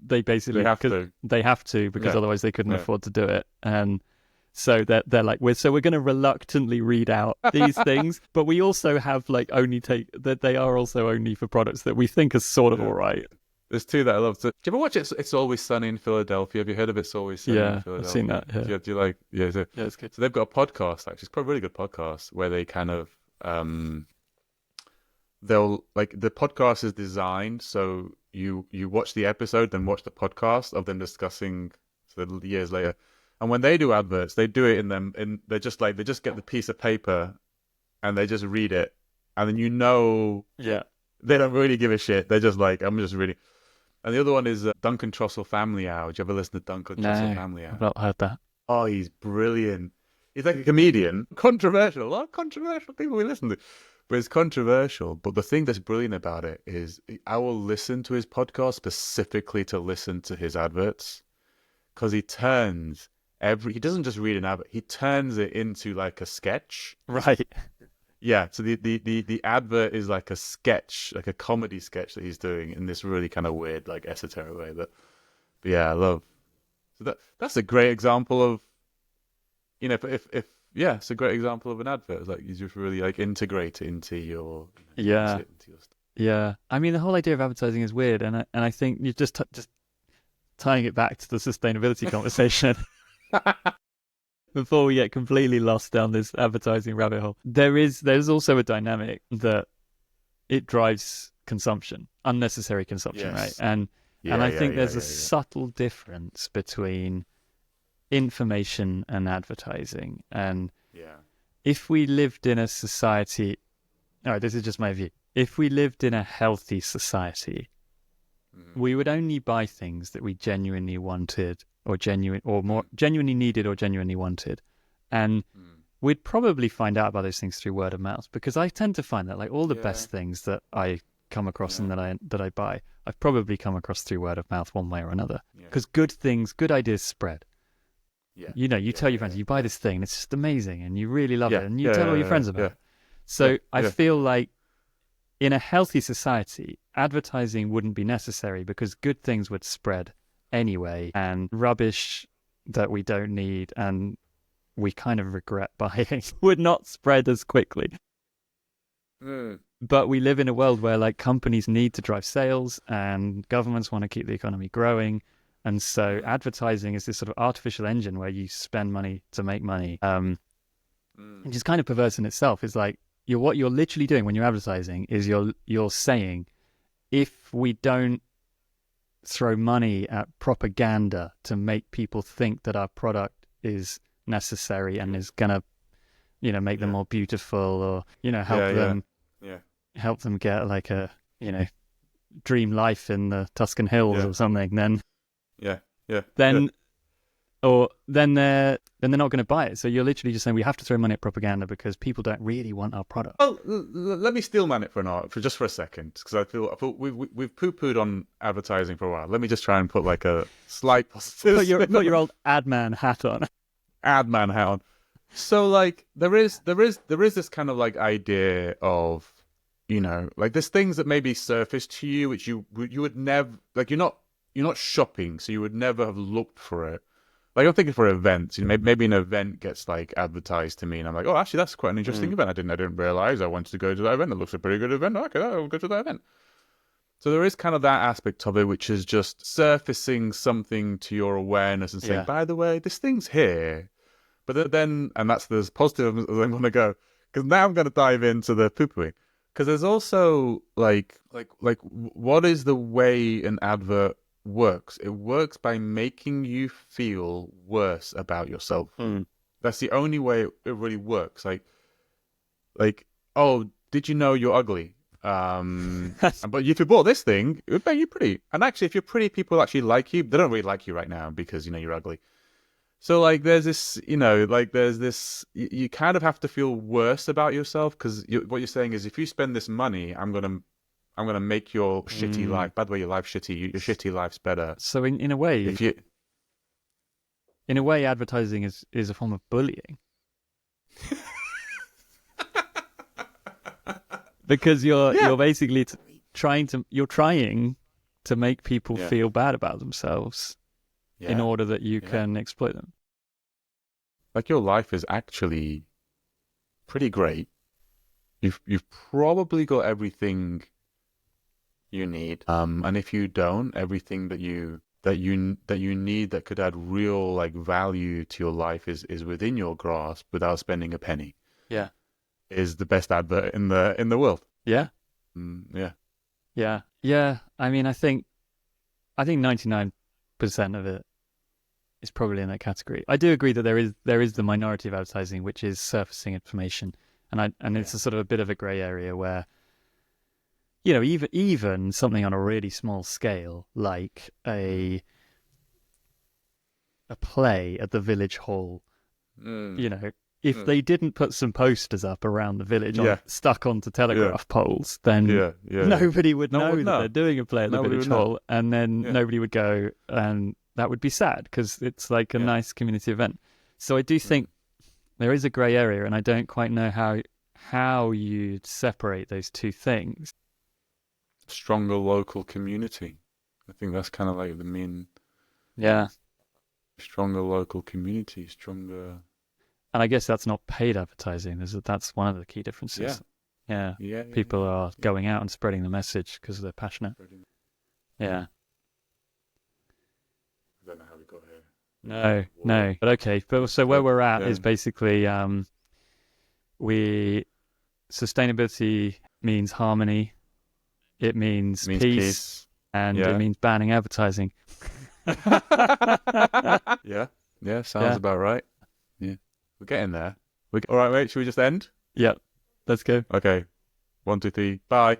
they basically have to because otherwise they couldn't afford to do it. And so they're like, we're going to reluctantly read out these things, but we also have like they are also only for products that we think are sort of all right. There's two that I love. Do you ever watch It's Always Sunny in Philadelphia? Have you heard of It's Always Sunny in Philadelphia? I've seen that. Yeah. Do you like? Yeah, it's good. So they've got a podcast. Actually, it's probably a really good podcast where they kind of they'll like the podcast is designed so you watch the episode, then watch the podcast of them discussing years later. And when they do adverts, they do it in they're just like they just get the piece of paper and they just read it, and then they don't really give a shit. They're just like, I'm just reading. And the other one is Duncan Trussell Family Hour. Did you ever listen to Duncan Trussell Family Hour? I've not heard that. Oh, he's brilliant. He's like a comedian. Controversial. A lot of controversial people we listen to. But it's controversial. But the thing that's brilliant about it is I will listen to his podcast specifically to listen to his adverts. Because he turns he doesn't just read an advert, he turns it into like a sketch. Right. Yeah, so the advert is like a sketch, like a comedy sketch that he's doing in this really kind of weird, like esoteric way. But yeah, I love. So that's a great example of, if yeah, it's a great example of an advert. It's like you just really like integrate it into your Yeah. into your stuff. Yeah. I mean, the whole idea of advertising is weird, and I think you're just tying it back to the sustainability conversation. Before we get completely lost down this advertising rabbit hole, there's also a dynamic that it drives consumption, unnecessary consumption, right? Yes. And I think there's a yeah. subtle difference between information and advertising. And Yeah. if we lived in a society, all right, this is just my view. If we lived in a healthy society, we would only buy things that we genuinely wanted or genuinely needed or genuinely wanted. And we'd probably find out about those things through word of mouth, because I tend to find that like all the best things that I come across and that I buy, I've probably come across through word of mouth one way or another. Because good ideas spread. Yeah. You tell your friends, you buy this thing, and it's just amazing, and you really love it, and you Yeah, tell all your yeah, friends about yeah. it. So I yeah. feel like in a healthy society, advertising wouldn't be necessary because good things would spread anyway, and rubbish that we don't need and we kind of regret buying would not spread as quickly. But we live in a world where like companies need to drive sales and governments want to keep the economy growing. And so advertising is this sort of artificial engine where you spend money to make money, which is kind of perverse in itself. It's like what you're literally doing when you're advertising is you're saying, if we don't throw money at propaganda to make people think that our product is necessary and is gonna, make them more beautiful, or help them get like a dream life in the Tuscan hills or something, then then they're not going to buy it. So you're literally just saying we have to throw money at propaganda because people don't really want our product. Well, let me steel man it for a second, because I feel we've poo-pooed on advertising for a while. Let me just try and put like a slight positive. Put your old ad man hat on. Ad man hat on. So like there is this kind of like idea of, like there's things that maybe surface to you which you would never, like you're not shopping, so you would never have looked for it. Like I'm thinking for events, maybe an event gets like advertised to me, and I'm like, oh, actually, that's quite an interesting event. I didn't realize I wanted to go to that event. It looks a pretty good event. Okay, I'll go to that event. So there is kind of that aspect of it, which is just surfacing something to your awareness and saying, by the way, this thing's here. But then, and that's as positive as I'm going to go, because now I'm going to dive into the poo-pooing. Because there's also like what is the way an advert works? It works by making you feel worse about yourself. That's the only way it really works. Like, oh, did you know you're ugly? But if you bought this thing, it would make you pretty. And actually, if you're pretty, people actually like you. They don't really like you right now because you're ugly. So like, there's this, you kind of have to feel worse about yourself, because what you're saying is, if you spend this money, I'm gonna make your shitty life. By the way, your life's shitty. Your shitty life's better. So in a way, advertising is a form of bullying. Because you're basically trying to make people feel bad about themselves in order that you can exploit them. Like, your life is actually pretty great. You've probably got everything you need. And if you don't, everything that you need that could add real like value to your life is within your grasp without spending a penny. Yeah. Is the best advert in the world. Yeah. Yeah. I mean, I think 99% of it is probably in that category. I do agree that there is the minority of advertising which is surfacing information, and it's a sort of a bit of a grey area where, even something on a really small scale, like a play at the village hall, if they didn't put some posters up around the village stuck onto telegraph poles, then nobody would know that they're doing a play at the village hall, and then nobody would go and that would be sad because it's like a Yeah. nice community event. So I do think there is a grey area, and I don't quite know how you'd separate those two things. Stronger local community. I think that's kind of like the main. Yeah. Stronger local community, stronger. And I guess that's not paid advertising. That's one of the key differences. Yeah. Yeah. People are going out and spreading the message because they're passionate. Yeah. I don't know how we got here. No. But okay. But so where we're at is basically sustainability means harmony. It means peace. And it means banning advertising. Yeah, sounds about right. Yeah, we're getting there. All right, mate, should we just end? Yeah, let's go. Okay, 1, 2, 3, bye.